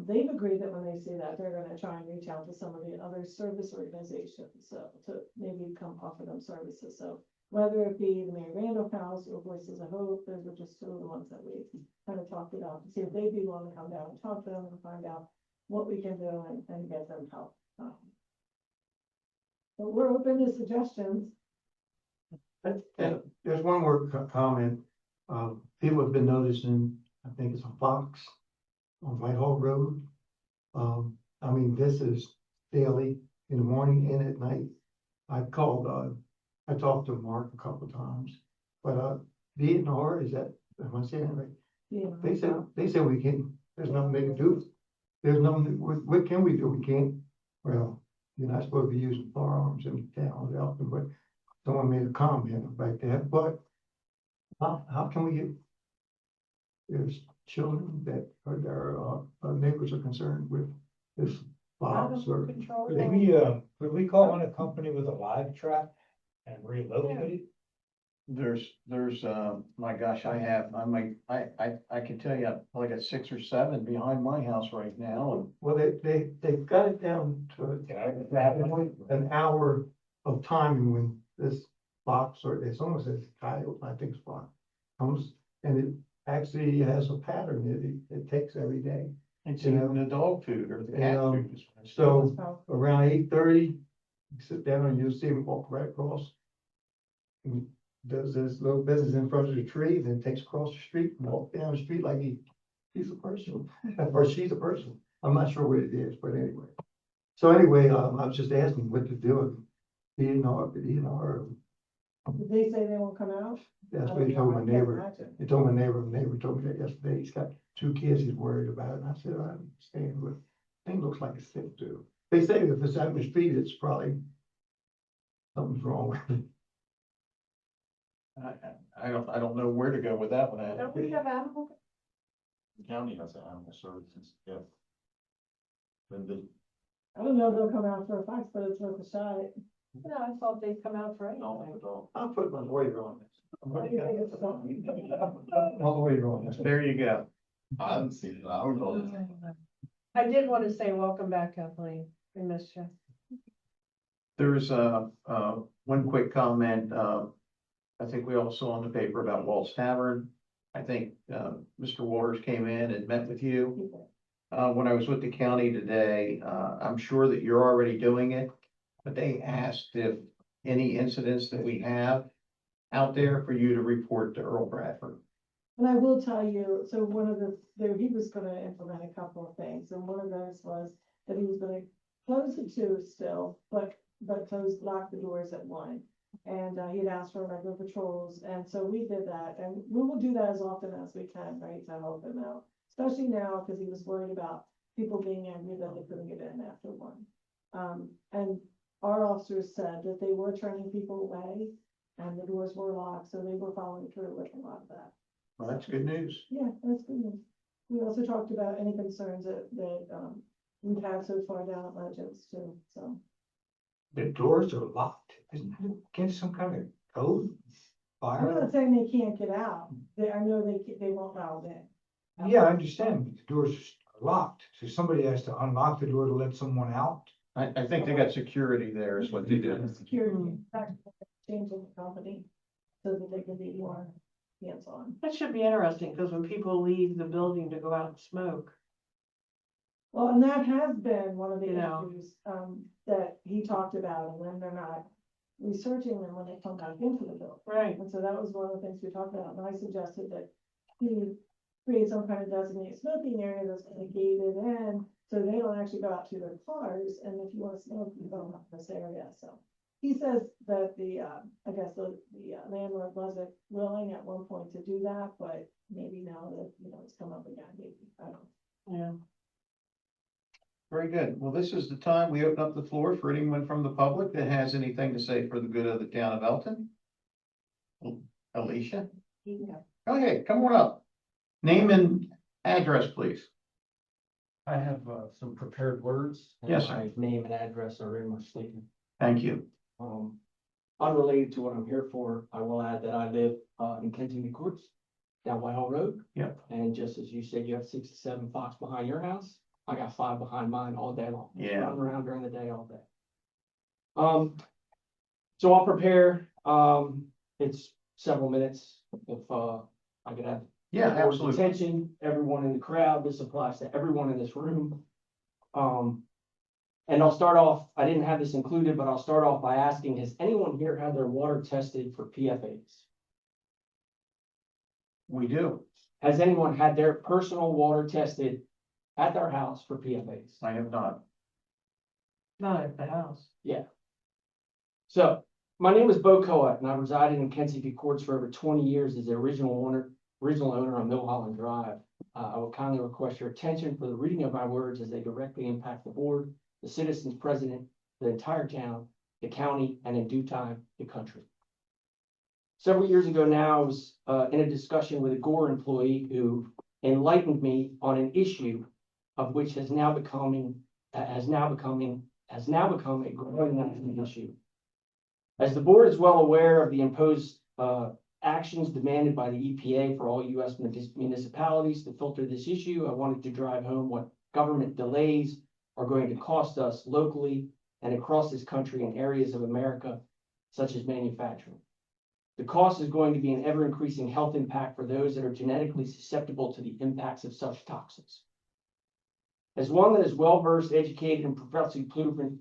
they've agreed that when they see that, they're gonna try and reach out to some of the other service organizations, so to maybe come offer them services. So whether it be the Mary Randolph House or Voices of Hope, those were just 2 of the ones that we kind of talked about, to see if they'd be willing to come down and talk to them and find out what we can do and get them help. But we're open to suggestions. And there's one more comment. People have been noticing, I think it's a fox on Whitehall Road. I mean, this is daily in the morning and at night. I called, I talked to Mark a couple of times, but DNR, is that, am I saying it right? Yeah. They said we can't, there's nothing they can do. There's nothing, what can we do? We can't, well, you're not supposed to be using firearms in town of Elkton, but someone made a comment about that, but how can we get, there's children that are, our neighbors are concerned with this Out fox of or. control. Could we call on a company with a live trap and relocate it? There's, my gosh, I can tell you, like a 6 or 7 behind my house right now, and Well, they've got it down to an hour of timing when this box, or it's almost a coyote, I think, spot comes, and it actually has a pattern. It takes every day. it's You know, even the dog food or the cat and, food. is what it's so- doing. Around 8:30, you sit down and you'll see him walk right across. And does this little business in front of the tree, then takes across the street, and walk down the street like he's a person, or she's a person. I'm not sure what it is, but anyway. So anyway, I was just asking what to do. He didn't know, Did they say they won't come out? that's I what he don't told know, my I can't neighbor. imagine. He told my neighbor told me that yesterday. He's got 2 kids he's worried about, and I said, I understand, but thing looks like it's sick too. They say if it's out in the street, it's probably something's wrong with it. I don't know where to go with that one. Don't we have animals? The county has animal services, yeah. When the, I don't know if they'll come out for a fact, but it's worth a shot. No, I thought they'd come out for anything. I'll put my lawyer on this. I think it's something. My lawyer on this. There you go. I haven't seen it, I don't know. I did want to say welcome back, Kathleen. We missed you. There's one quick comment, I think we all saw in the paper about Walt's Tavern. I think, Mr. Waters came in and met with you. When I was with the county today, I'm sure that you're already doing it, but they asked if any incidents that we have out there for you to report to Earl Bradford. And I will tell you, so one of he was gonna implement a couple of things, and one of those was that he was gonna close the 2 still, but lock the doors at 1. And he'd asked for regular patrols, and so we did that, and we will do that as often as we can, right, to help him out. Especially now, because he was worried about people being angry that they couldn't get in after 1. And our officers said that they were turning people away, and the doors were locked, so they were following through with a lot of that. Well, that's good news. Yeah, that's good news. We also talked about any concerns that we've had so far down at Legends too, so. The doors are locked. Isn't that against some kind of code? I'm Fire? not saying they can't get out. I know they won't allow in. Yeah, I understand, but the doors are locked. So somebody has to unlock the door to let someone out. I think they got security there is what they did. Security, changing the company so that they can be more hands-on. That should be interesting, because when people leave the building to go out and smoke. Well, and that has been one of the Yeah. issues, that he talked about, and then they're not researching them when they come back into the building. Right. And so that was one of the things we talked about, and I suggested that he create some kind of designated smoking area that's kind of gated in, so they don't actually go out to their cars, and if you wanna smoke, you go out in this area, so. He says that I guess the landlord wasn't willing at one point to do that, but maybe now that, it's come up again, maybe, I don't know. Yeah. Very good. Well, this is the time we open up the floor for anyone from the public that has anything to say for the good of the town of Elkton. Alicia, go ahead, come on up. Name and address, please. I have some prepared words. and Yes, sir. My name and address are in my statement. Thank you. Unrelated to what I'm here for, I will add that I live in Kensington Courts, down Whitehall Road. Yep. And just as you said, you have 6 to 7 fox behind your house. I got 5 behind mine all day long. Yeah. Running around during the day all day. So I'll prepare. It's several minutes if I could have Yeah, board's absolutely. attention, everyone in the crowd, this applies to everyone in this room. And I'll start off, I didn't have this included, but I'll start off by asking, has anyone here had their water tested for PFAS? We do. Has anyone had their personal water tested at their house for PFAS? I have not. Not at the house. Yeah. So, my name is Bo Coat, and I resided in Kensington Courts for over 20 years as the original owner on Mill Holland Drive. I will kindly request your attention for the reading of my words as they directly impact the board, the citizens present, the entire town, the county, and in due time, the country. Several years ago now, I was in a discussion with a Gore employee who enlightened me on an issue of which has now become a growing national issue. As the board is well aware of the imposed actions demanded by the EPA for all US municipalities to filter this issue. I wanted to drive home what government delays are going to cost us locally and across this country in areas of America, such as manufacturing. The cost is going to be an ever-increasing health impact for those that are genetically susceptible to the impacts of such toxins. As one that is well-versed, educated, and professionally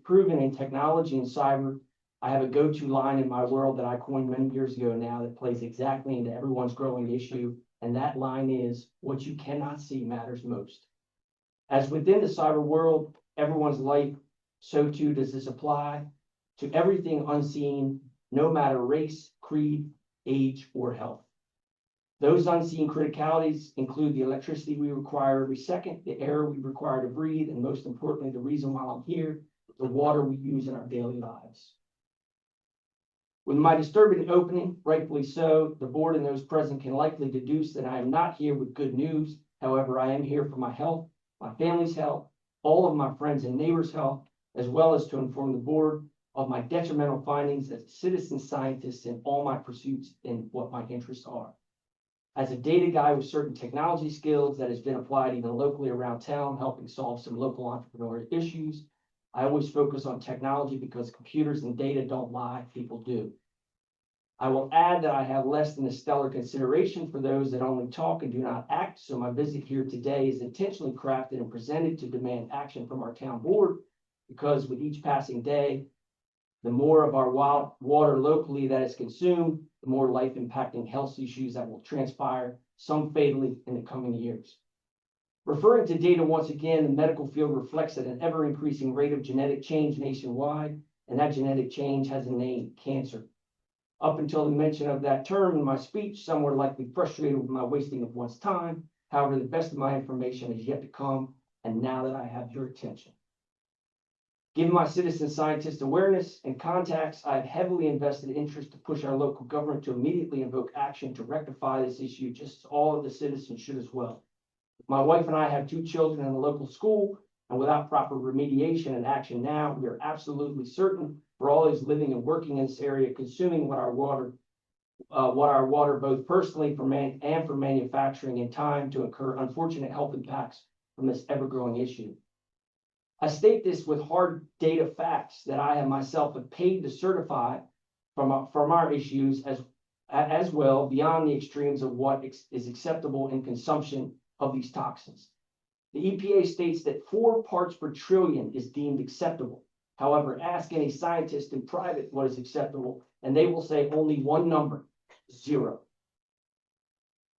proven in technology and cyber, I have a go-to line in my world that I coined many years ago now that plays exactly into everyone's growing issue, and that line is, what you cannot see matters most. As within the cyber world, everyone's life, so too does this apply to everything unseen, no matter race, creed, age, or health. Those unseen criticalities include the electricity we require every second, the air we require to breathe, and most importantly, the reason why I'm here, the water we use in our daily lives. With my disturbing opening, rightfully so, the board and those present can likely deduce that I am not here with good news. However, I am here for my health, my family's health, all of my friends and neighbors' health, as well as to inform the board of my detrimental findings as a citizen scientist in all my pursuits and what my interests are. As a data guy with certain technology skills that has been applied even locally around town, helping solve some local entrepreneurial issues, I always focus on technology because computers and data don't lie, people do. I will add that I have less than a stellar consideration for those that only talk and do not act, so my visit here today is intentionally crafted and presented to demand action from our town board, because with each passing day, the more of our wild water locally that is consumed, the more life-impacting health issues that will transpire, some fatally in the coming years. Referring to data once again, the medical field reflects at an ever-increasing rate of genetic change nationwide, and that genetic change has a name, cancer. Up until the mention of that term in my speech, some were likely frustrated with my wasting of one's time. However, the best of my information is yet to come, and now that I have your attention. Given my citizen scientist awareness and contacts, I have heavily invested interest to push our local government to immediately invoke action to rectify this issue, just as all of the citizens should as well. My wife and I have 2 children in a local school, and without proper remediation and action now, we are absolutely certain for all those living and working in this area, consuming our water both personally and for manufacturing in time to incur unfortunate health impacts from this ever-growing issue. I state this with hard data facts that I have myself paid to certify from our issues as well, beyond the extremes of what is acceptable in consumption of these toxins. The EPA states that 4 parts per trillion is deemed acceptable. However, ask any scientist in private what is acceptable, and they will say only one number, 0.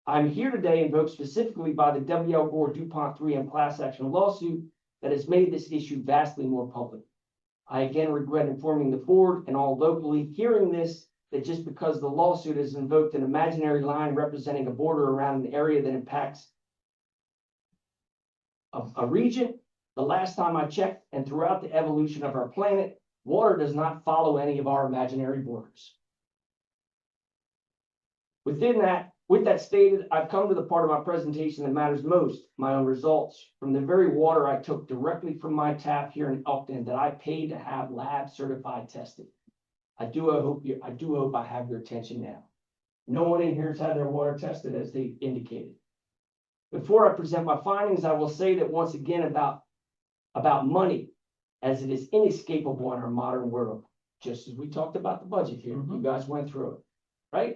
I'm here today invoked specifically by the W.L. Gore DuPont 3M class action lawsuit that has made this issue vastly more public. I again regret informing the board and all locally hearing this, that just because the lawsuit has invoked an imaginary line representing a border around an area that impacts a region, the last time I checked and throughout the evolution of our planet, water does not follow any of our imaginary borders. With that stated, I've come to the part of my presentation that matters most, my own results. From the very water I took directly from my tap here in Elkton that I paid to have lab certified tested. I do hope I have your attention now. No one in here has had their water tested as they indicated. Before I present my findings, I will say that once again about money, as it is inescapable in our modern world, just as we talked about the budget here, you guys went through it, right?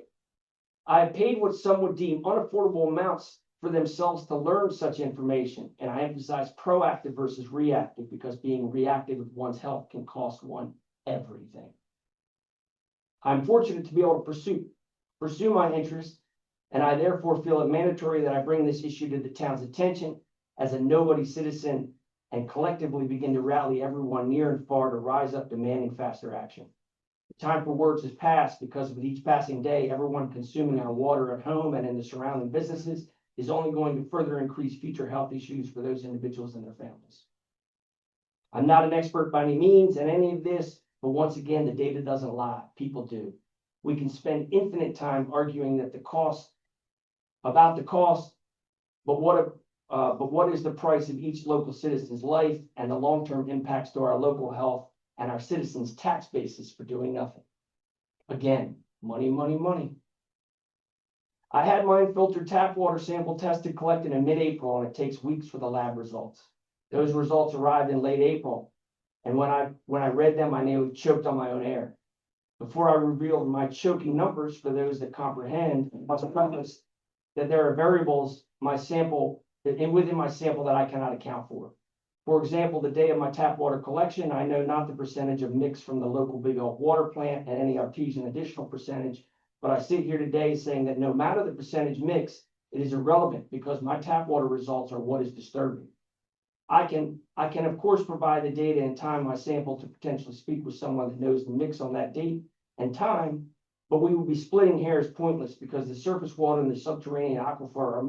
I have paid what some would deem unaffordable amounts for themselves to learn such information, and I emphasize proactive versus reactive, because being reactive with one's health can cost one everything. I'm fortunate to be able to pursue my interests, and I therefore feel it mandatory that I bring this issue to the town's attention as a nobody citizen and collectively begin to rally everyone near and far to rise up demanding faster action. The time for words has passed, because with each passing day, everyone consuming our water at home and in the surrounding businesses is only going to further increase future health issues for those individuals and their families. I'm not an expert by any means in any of this, but once again, the data doesn't lie. People do. We can spend infinite time arguing that about the cost, but what is the price of each local citizen's life and the long-term impacts to our local health and our citizens' tax basis for doing nothing? Again, money, money, money. I had my unfiltered tap water sample tested, collected in mid-April, and it takes weeks for the lab results. Those results arrived in late April, and when I read them, I nearly choked on my own air. Before I revealed my choking numbers for those that comprehend, I must preface that there are variables within my sample that I cannot account for. For example, the day of my tap water collection, I know not the percentage of mix from the local Big Elk water plant and any artesian additional percentage, but I sit here today saying that no matter the percentage mix, it is irrelevant because my tap water results are what is disturbing. I can of course provide the data and time my sample to potentially speak with someone that knows the mix on that date and time, but we will be splitting hairs pointless because the surface water and the subterranean aquifer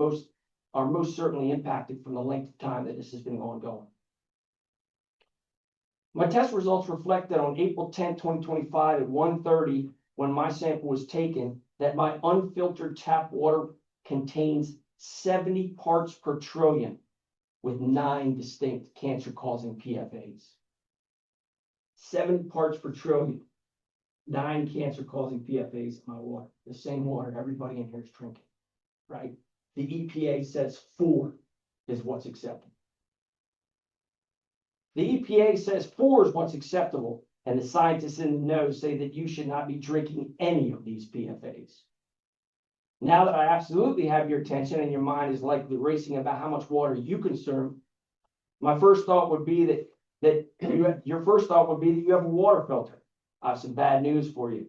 are most certainly impacted from the length of time that this has been ongoing. My test results reflect that on April 10, 2025 at 1:30, when my sample was taken, that my unfiltered tap water contains 70 parts per trillion with 9 distinct cancer-causing PFAs. 70 parts per trillion, 9 cancer-causing PFAs in my water, the same water everybody in here is drinking, right? The EPA says 4 is what's acceptable. The EPA says 4 is what's acceptable, and the scientists in the know say that you should not be drinking any of these PFAs. Now that I absolutely have your attention and your mind is likely racing about how much water you consume, my first thought would be your first thought would be that you have a water filter. I have some bad news for you,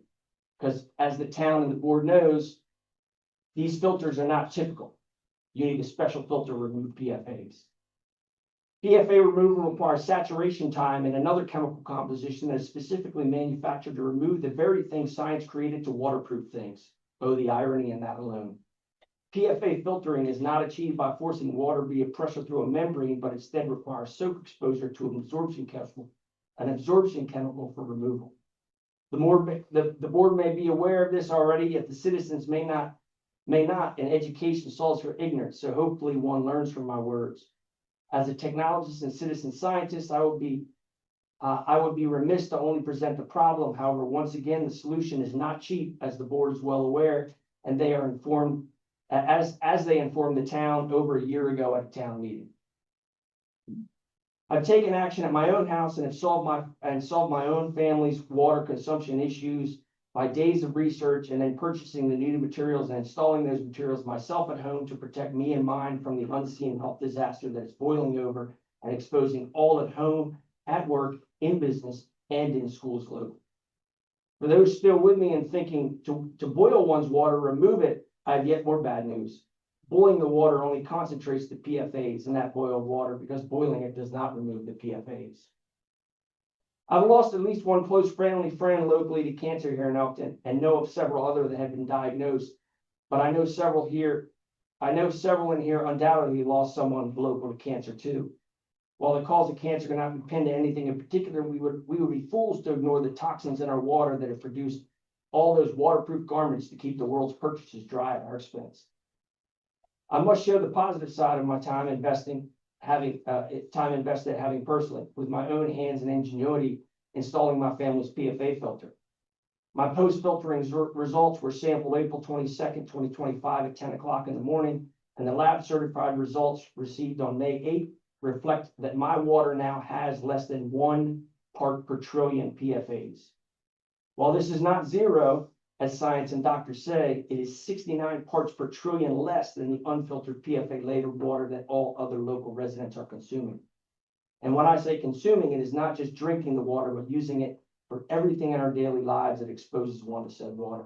because as the town and the board knows, these filters are not typical. You need a special filter to remove PFAs. PFA removal requires saturation time and another chemical composition that is specifically manufactured to remove the very thing science created to waterproof things. Oh, the irony in that alone. PFA filtering is not achieved by forcing water via pressure through a membrane, but instead requires soak exposure to an absorption chemical for removal. The board may be aware of this already, yet the citizens may not, and education solves for ignorance, so hopefully one learns from my words. As a technologist and citizen scientist, I would be remiss to only present the problem. However, once again, the solution is not cheap, as the board is well aware, and they are informed, as they informed the town over a year ago at a town meeting. I've taken action at my own house and have solved my own family's water consumption issues by days of research and then purchasing the needed materials and installing those materials myself at home to protect me and mine from the unseen health disaster that is boiling over and exposing all at home, at work, in business, and in schools globally. For those still with me and thinking to boil one's water, remove it, I have yet more bad news. Boiling the water only concentrates the PFAs in that boiled water because boiling it does not remove the PFAs. I've lost at least one close family friend locally to cancer here in Elkton and know of several others that have been diagnosed, but I know several in here undoubtedly lost someone local to cancer too. While the cause of cancer cannot be pinned to anything in particular, we would be fools to ignore the toxins in our water that have produced all those waterproof garments to keep the world's purchases dry at our expense. I must show the positive side of my time invested having personally, with my own hands and ingenuity, installing my family's PFA filter. My post-filtering results were sampled April 22nd, 2025 at 10 o'clock in the morning, and the lab certified results received on May 8th reflect that my water now has less than 1 part per trillion PFAs. While this is not zero, as science and doctors say, it is 69 parts per trillion less than the unfiltered PFA-laden water that all other local residents are consuming. And when I say consuming, it is not just drinking the water, but using it for everything in our daily lives that exposes one to said water.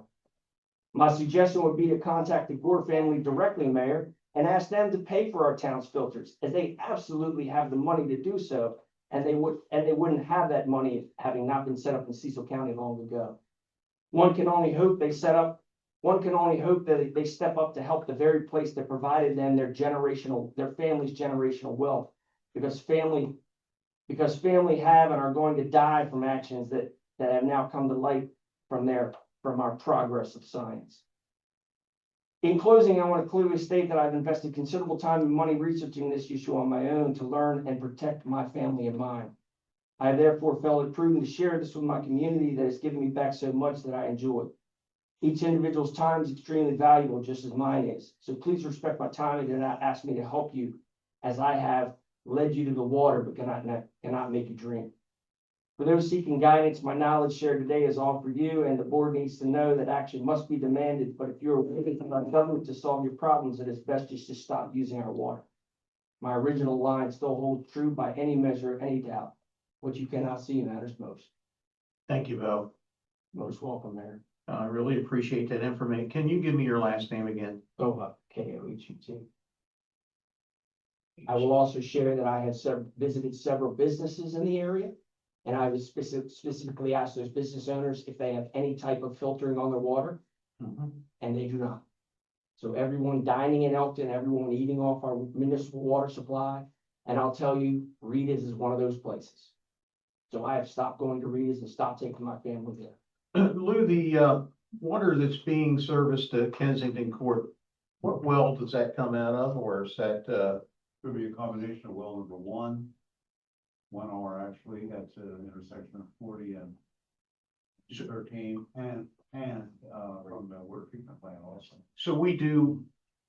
My suggestion would be to contact the Gore family directly, Mayor, and ask them to pay for our town's filters, as they absolutely have the money to do so, and they wouldn't have that money having not been set up in Cecil County long ago. One can only hope that they step up to help the very place that provided them their family's generational wealth, because family have and are going to die from actions that have now come to light from our progress of science. In closing, I want to clearly state that I've invested considerable time and money researching this issue on my own to learn and protect my family and mine. I have therefore felt it prudent to share this with my community that has given me back so much that I enjoy. Each individual's time is extremely valuable, just as mine is. So please respect my time and do not ask me to help you, as I have led you to the water, but cannot make you drink. For those seeking guidance, my knowledge shared today is all for you, and the board needs to know that action must be demanded. But if you're waiting for our government to solve your problems, it is best just to stop using our water. My original line still holds true by any measure, any doubt. What you cannot see matters most. Thank you, Bo. Most welcome, Mayor. I really appreciate that information. Can you give me your last name again? Koha, Kohet. I will also share that I have visited several businesses in the area. And I was specifically asked those business owners if they have any type of filtering on their water, and they do not. So everyone dining in Elkton, everyone eating off our municipal water supply, and I'll tell you, Rita's is one of those places. So I have stopped going to Rita's and stopped taking my family there. Lou, the water that's being serviced to Kensington Court, what well does that come out of, or is that, Could be a combination of well number one hour actually at the intersection of 40 and 13, and from the water treatment plant also. so we do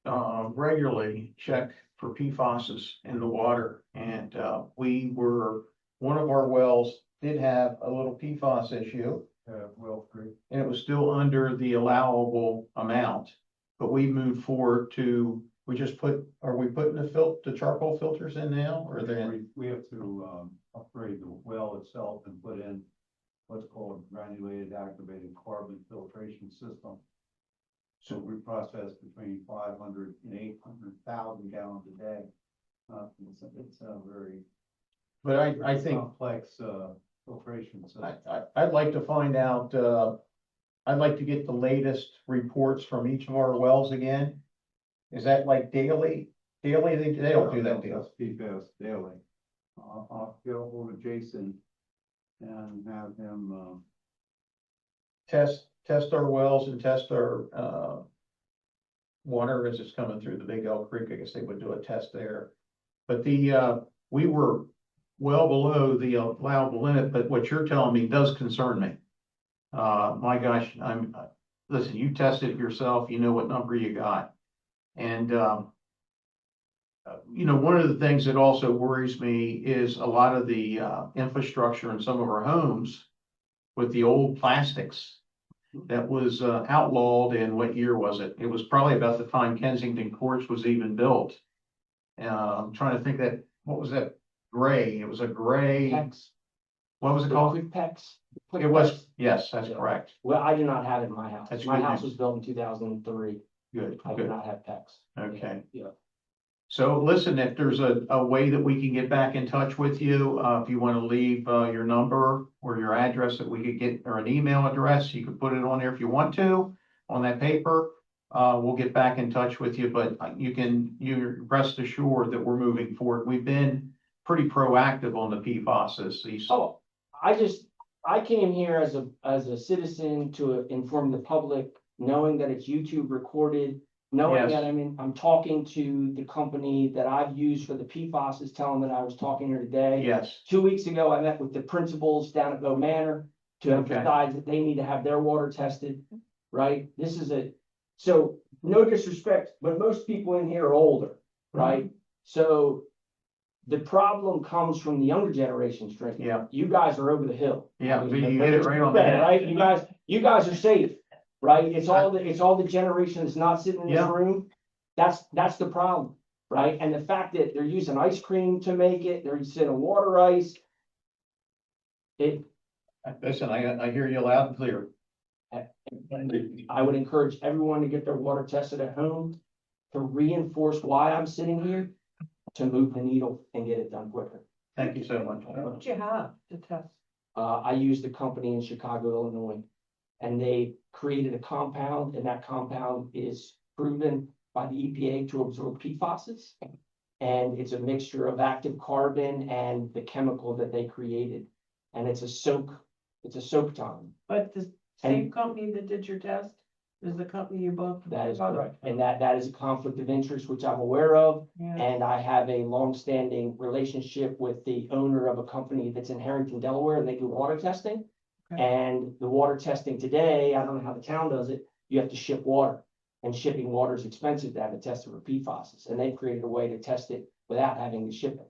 regularly check for PFASs in the water, and one of our wells did have a little PFAS issue, Well, great. and it was still under the allowable amount. But we moved forward to, are we putting the charcoal filters in now, or they're? We have to upgrade the well itself and put in what's called granulated activated carbon filtration system. So we process between 500 and 800,000 gallons a day. It's a very But I think complex filtration system. I'd like to find out, I'd like to get the latest reports from each of our wells again. Is that like daily? Daily, they don't do that deal. That's PFAS daily. I'll go over to Jason and have him, Test our wells and test our, water as it's coming through the Big Elk Creek. I guess they would do a test there. But we were well below the allowable limit, but what you're telling me does concern me. My gosh, listen, you tested it yourself, you know what number you got. And, one of the things that also worries me is a lot of the infrastructure in some of our homes with the old plastics that was outlawed in, what year was it? It was probably about the time Kensington Courts was even built. I'm trying to think what was that? Gray, it was a gray. PEX. What was it called? Quick PEX. It was, yes, that's correct. Well, I do not have it in my house. That's My good house news. was built in 2003. Good, I do good. not have PEX. Okay. Yeah. So listen, if there's a way that we can get back in touch with you, if you want to leave your number or your address that we could get, or an email address, you could put it on there if you want to, on that paper. We'll get back in touch with you, but you're rest assured that we're moving forward. We've been pretty proactive on the PFAS. Oh, I came here as a citizen to inform the public, knowing that it's YouTube recorded, knowing Yes. that I'm talking to the company that I've used for the PFAS, telling them that I was talking here today. Yes, 2 weeks ago, I met with the principals down at Bow Manor to Okay. emphasize that they need to have their water tested, right? So no disrespect, but most people in here are older, right? So the problem comes from the younger generations drinking. Yeah. You guys are over the hill. yeah, I mean, you hit it right on the head. Right? You guys are safe, right? It's all the generation that's not sitting in this Yeah. room. That's the problem, right? And the fact that they're using ice cream to make it, they're using water ice. Listen, I hear you loud and clear. I would encourage everyone to get their water tested at home to reinforce why I'm sitting here, to move the needle and get it done quicker. Thank you so much. What would you have to test? I used a company in Chicago, Illinois, and they created a compound, and that compound is proven by the EPA to absorb PFASs. And it's a mixture of active carbon and the chemical that they created. And it's a soak time. But the same company that did your test is the company you both. That is correct. And that is a conflict of interest, which I'm aware of. Yeah. And I have a long-standing relationship with the owner of a company that's in Harrington, Delaware, and they do water testing. Okay. And the water testing today, I don't know how the town does it, you have to ship water. And shipping water is expensive to have it tested for PFAS, and they've created a way to test it without having to ship it.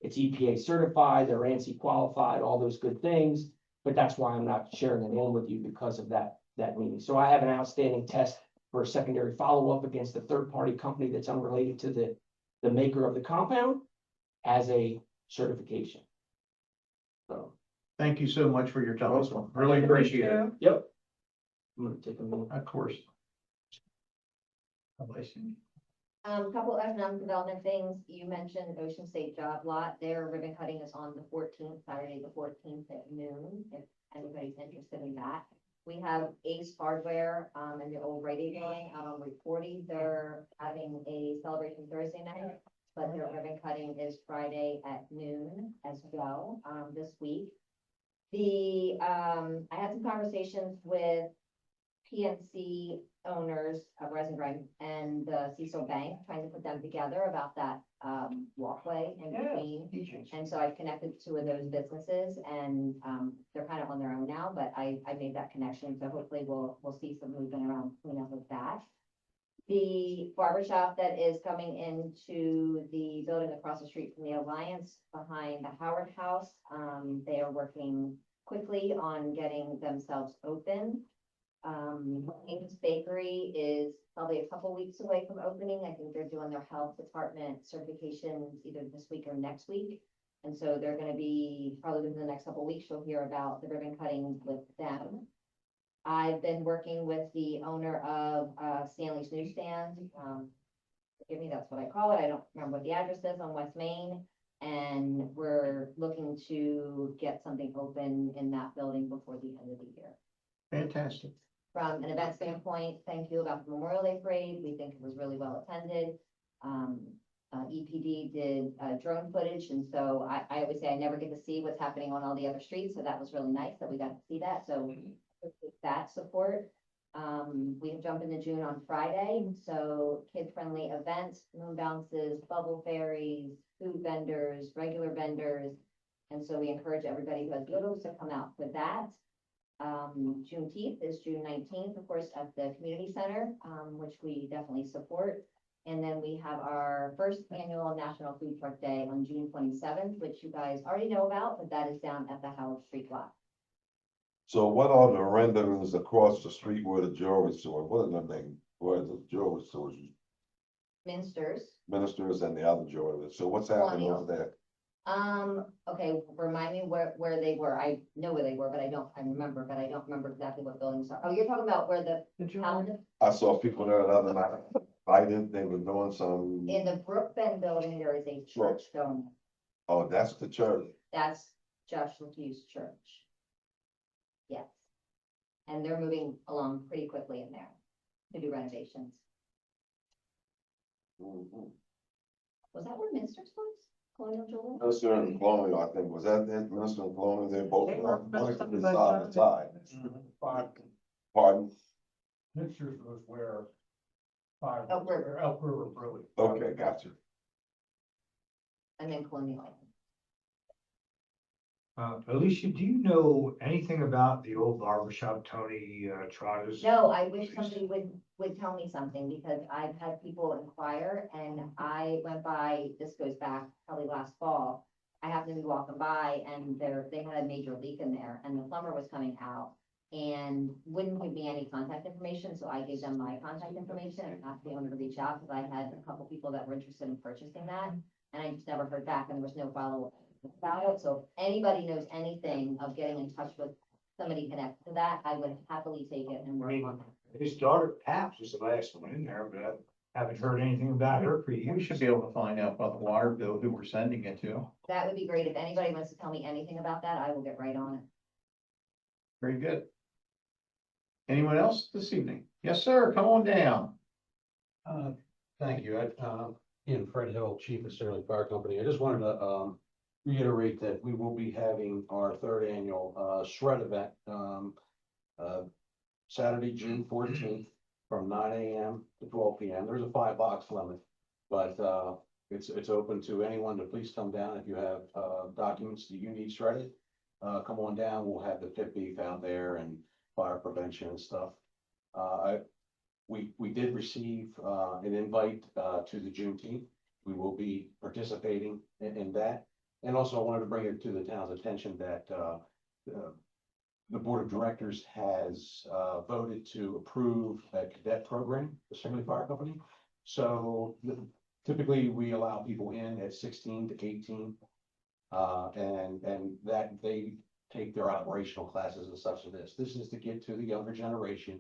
It's EPA certified, they're ANSI qualified, all those good things, but that's why I'm not sharing the name with you because of that meeting. So I have an outstanding test for a secondary follow-up against a third-party company that's unrelated to the maker of the compound as a certification. So, Thank you so much for your time. Really appreciate it. yep. I'm gonna take a minute. Of course. Couple of economic development things. You mentioned Ocean State Job Lot. Their ribbon cutting is on the 14th, Saturday, the 14th at noon, if anybody's interested in that. We have Ace Hardware, in the old Rite Aid building out on Route 40. They're having a celebration Thursday night, but their ribbon cutting is Friday at noon as well, this week. I had some conversations with PNC owners of Resin Grind and the Cecil Bank, trying to put them together about that walkway in between. And so I've connected two of those businesses, and they're kind of on their own now, but I made that connection. So hopefully we'll see some movement around cleanup with that. The barber shop that is coming into the building across the street from the Alliance behind the Howard House, they are working quickly on getting themselves open. Ames Bakery is probably a couple weeks away from opening. I think they're doing their health department certifications either this week or next week. And so they're gonna be, probably within the next couple weeks, you'll hear about the ribbon cutting with them. I've been working with the owner of Stanley's Newsstand. Forgive me, that's what I call it. I don't remember what the address is, on West Main. And we're looking to get something open in that building before the end of the year. Fantastic. From an event standpoint, thank you about the Memorial Day Parade. We think it was really well attended. EPD did drone footage, and so I always say I never get to see what's happening on all the other streets, so that was really nice that we got to see that. So with that support, we have Jump into June on Friday, so kid-friendly events, moon bounces, bubble fairies, food vendors, regular vendors, and so we encourage everybody who has littles to come out for that. Juneteenth is June 19th, of course, at the community center, which we definitely support. And then we have our first annual National Food Truck Day on June 27th, which you guys already know about, but that is down at the Howard Street lot. So what are the renderings across the street where the jewelry store, what are the name, where the jewelry stores? Ministers and the other jewelry. So what's happening over there? Okay, remind me where they were. I know where they were, but I don't remember exactly what buildings are. Oh, you're talking about where the calendar? I saw people there the other night. They were doing some. In the Brookbend building, there is a church going. Oh, that's the church. That's Josh LeFew's church. Yes. And they're moving along pretty quickly in there to do renovations. Mm-hmm. Was that where Minster's was? Colonial Jewelry? Minister and Colonial, I think, was that it? Minister and Colonial, they're both side to side. Pardon? Mixers was where Elk River. Elk River Brewing. Okay, gotcha. And then Colonial. Alicia, do you know anything about the old barbershop Tony Trotta's? No, I wish somebody would tell me something, because I've had people inquire, and I went by, this goes back probably last fall. I happened to be walking by, and they had a major leak in there, and the plumber was coming out and wouldn't give me any contact information, so I gave them my contact information and asked the owner to reach out, because I had a couple people that were interested in purchasing that, and I just never heard back, and there was no follow-up about it. So if anybody knows anything of getting in touch with somebody connected to that, I would happily take it and work on it. His daughter Paps was the last one in there, but I haven't heard anything about her for We years. should be able to find out about the water bill, who we're sending it to. That would be great. If anybody wants to tell me anything about that, I will get right on it. Very good. Anyone else this evening? Yes, sir. Come on down. Thank you. Ian Fred Hill, Chief of Sterling Fire Company. I just wanted to reiterate that we will be having our third annual shred event Saturday, June 14th from 9 a.m. to 12 p.m. There's a 5-box limit, but it's open to anyone to please come down if you have documents that you need shredded. Come on down. We'll have the pit beef out there and fire prevention and stuff. we did receive, an invite, to the Juneteenth. We will be participating in that. And also I wanted to bring it to the town's attention that, the board of directors has, voted to approve a cadet program, the Sibley Fire Company. So typically we allow people in at 16 to 18. And that they take their operational classes and such of this. This is to get to the younger generation,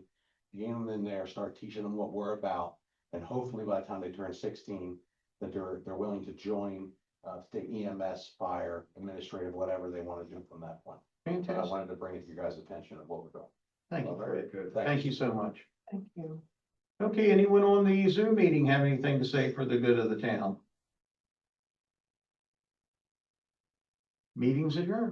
get them in there, start teaching them what we're about. And hopefully by the time they turn 16, that they're willing to join, to take EMS, fire, administrative, whatever they want to do from that point. But I Fantastic. wanted to bring it to your guys' attention of what we're doing. Thank you. Very good. Thank you so much. Thank you. Okay, anyone on the Zoom meeting have anything to say for the good of the town? Meeting's adjourned.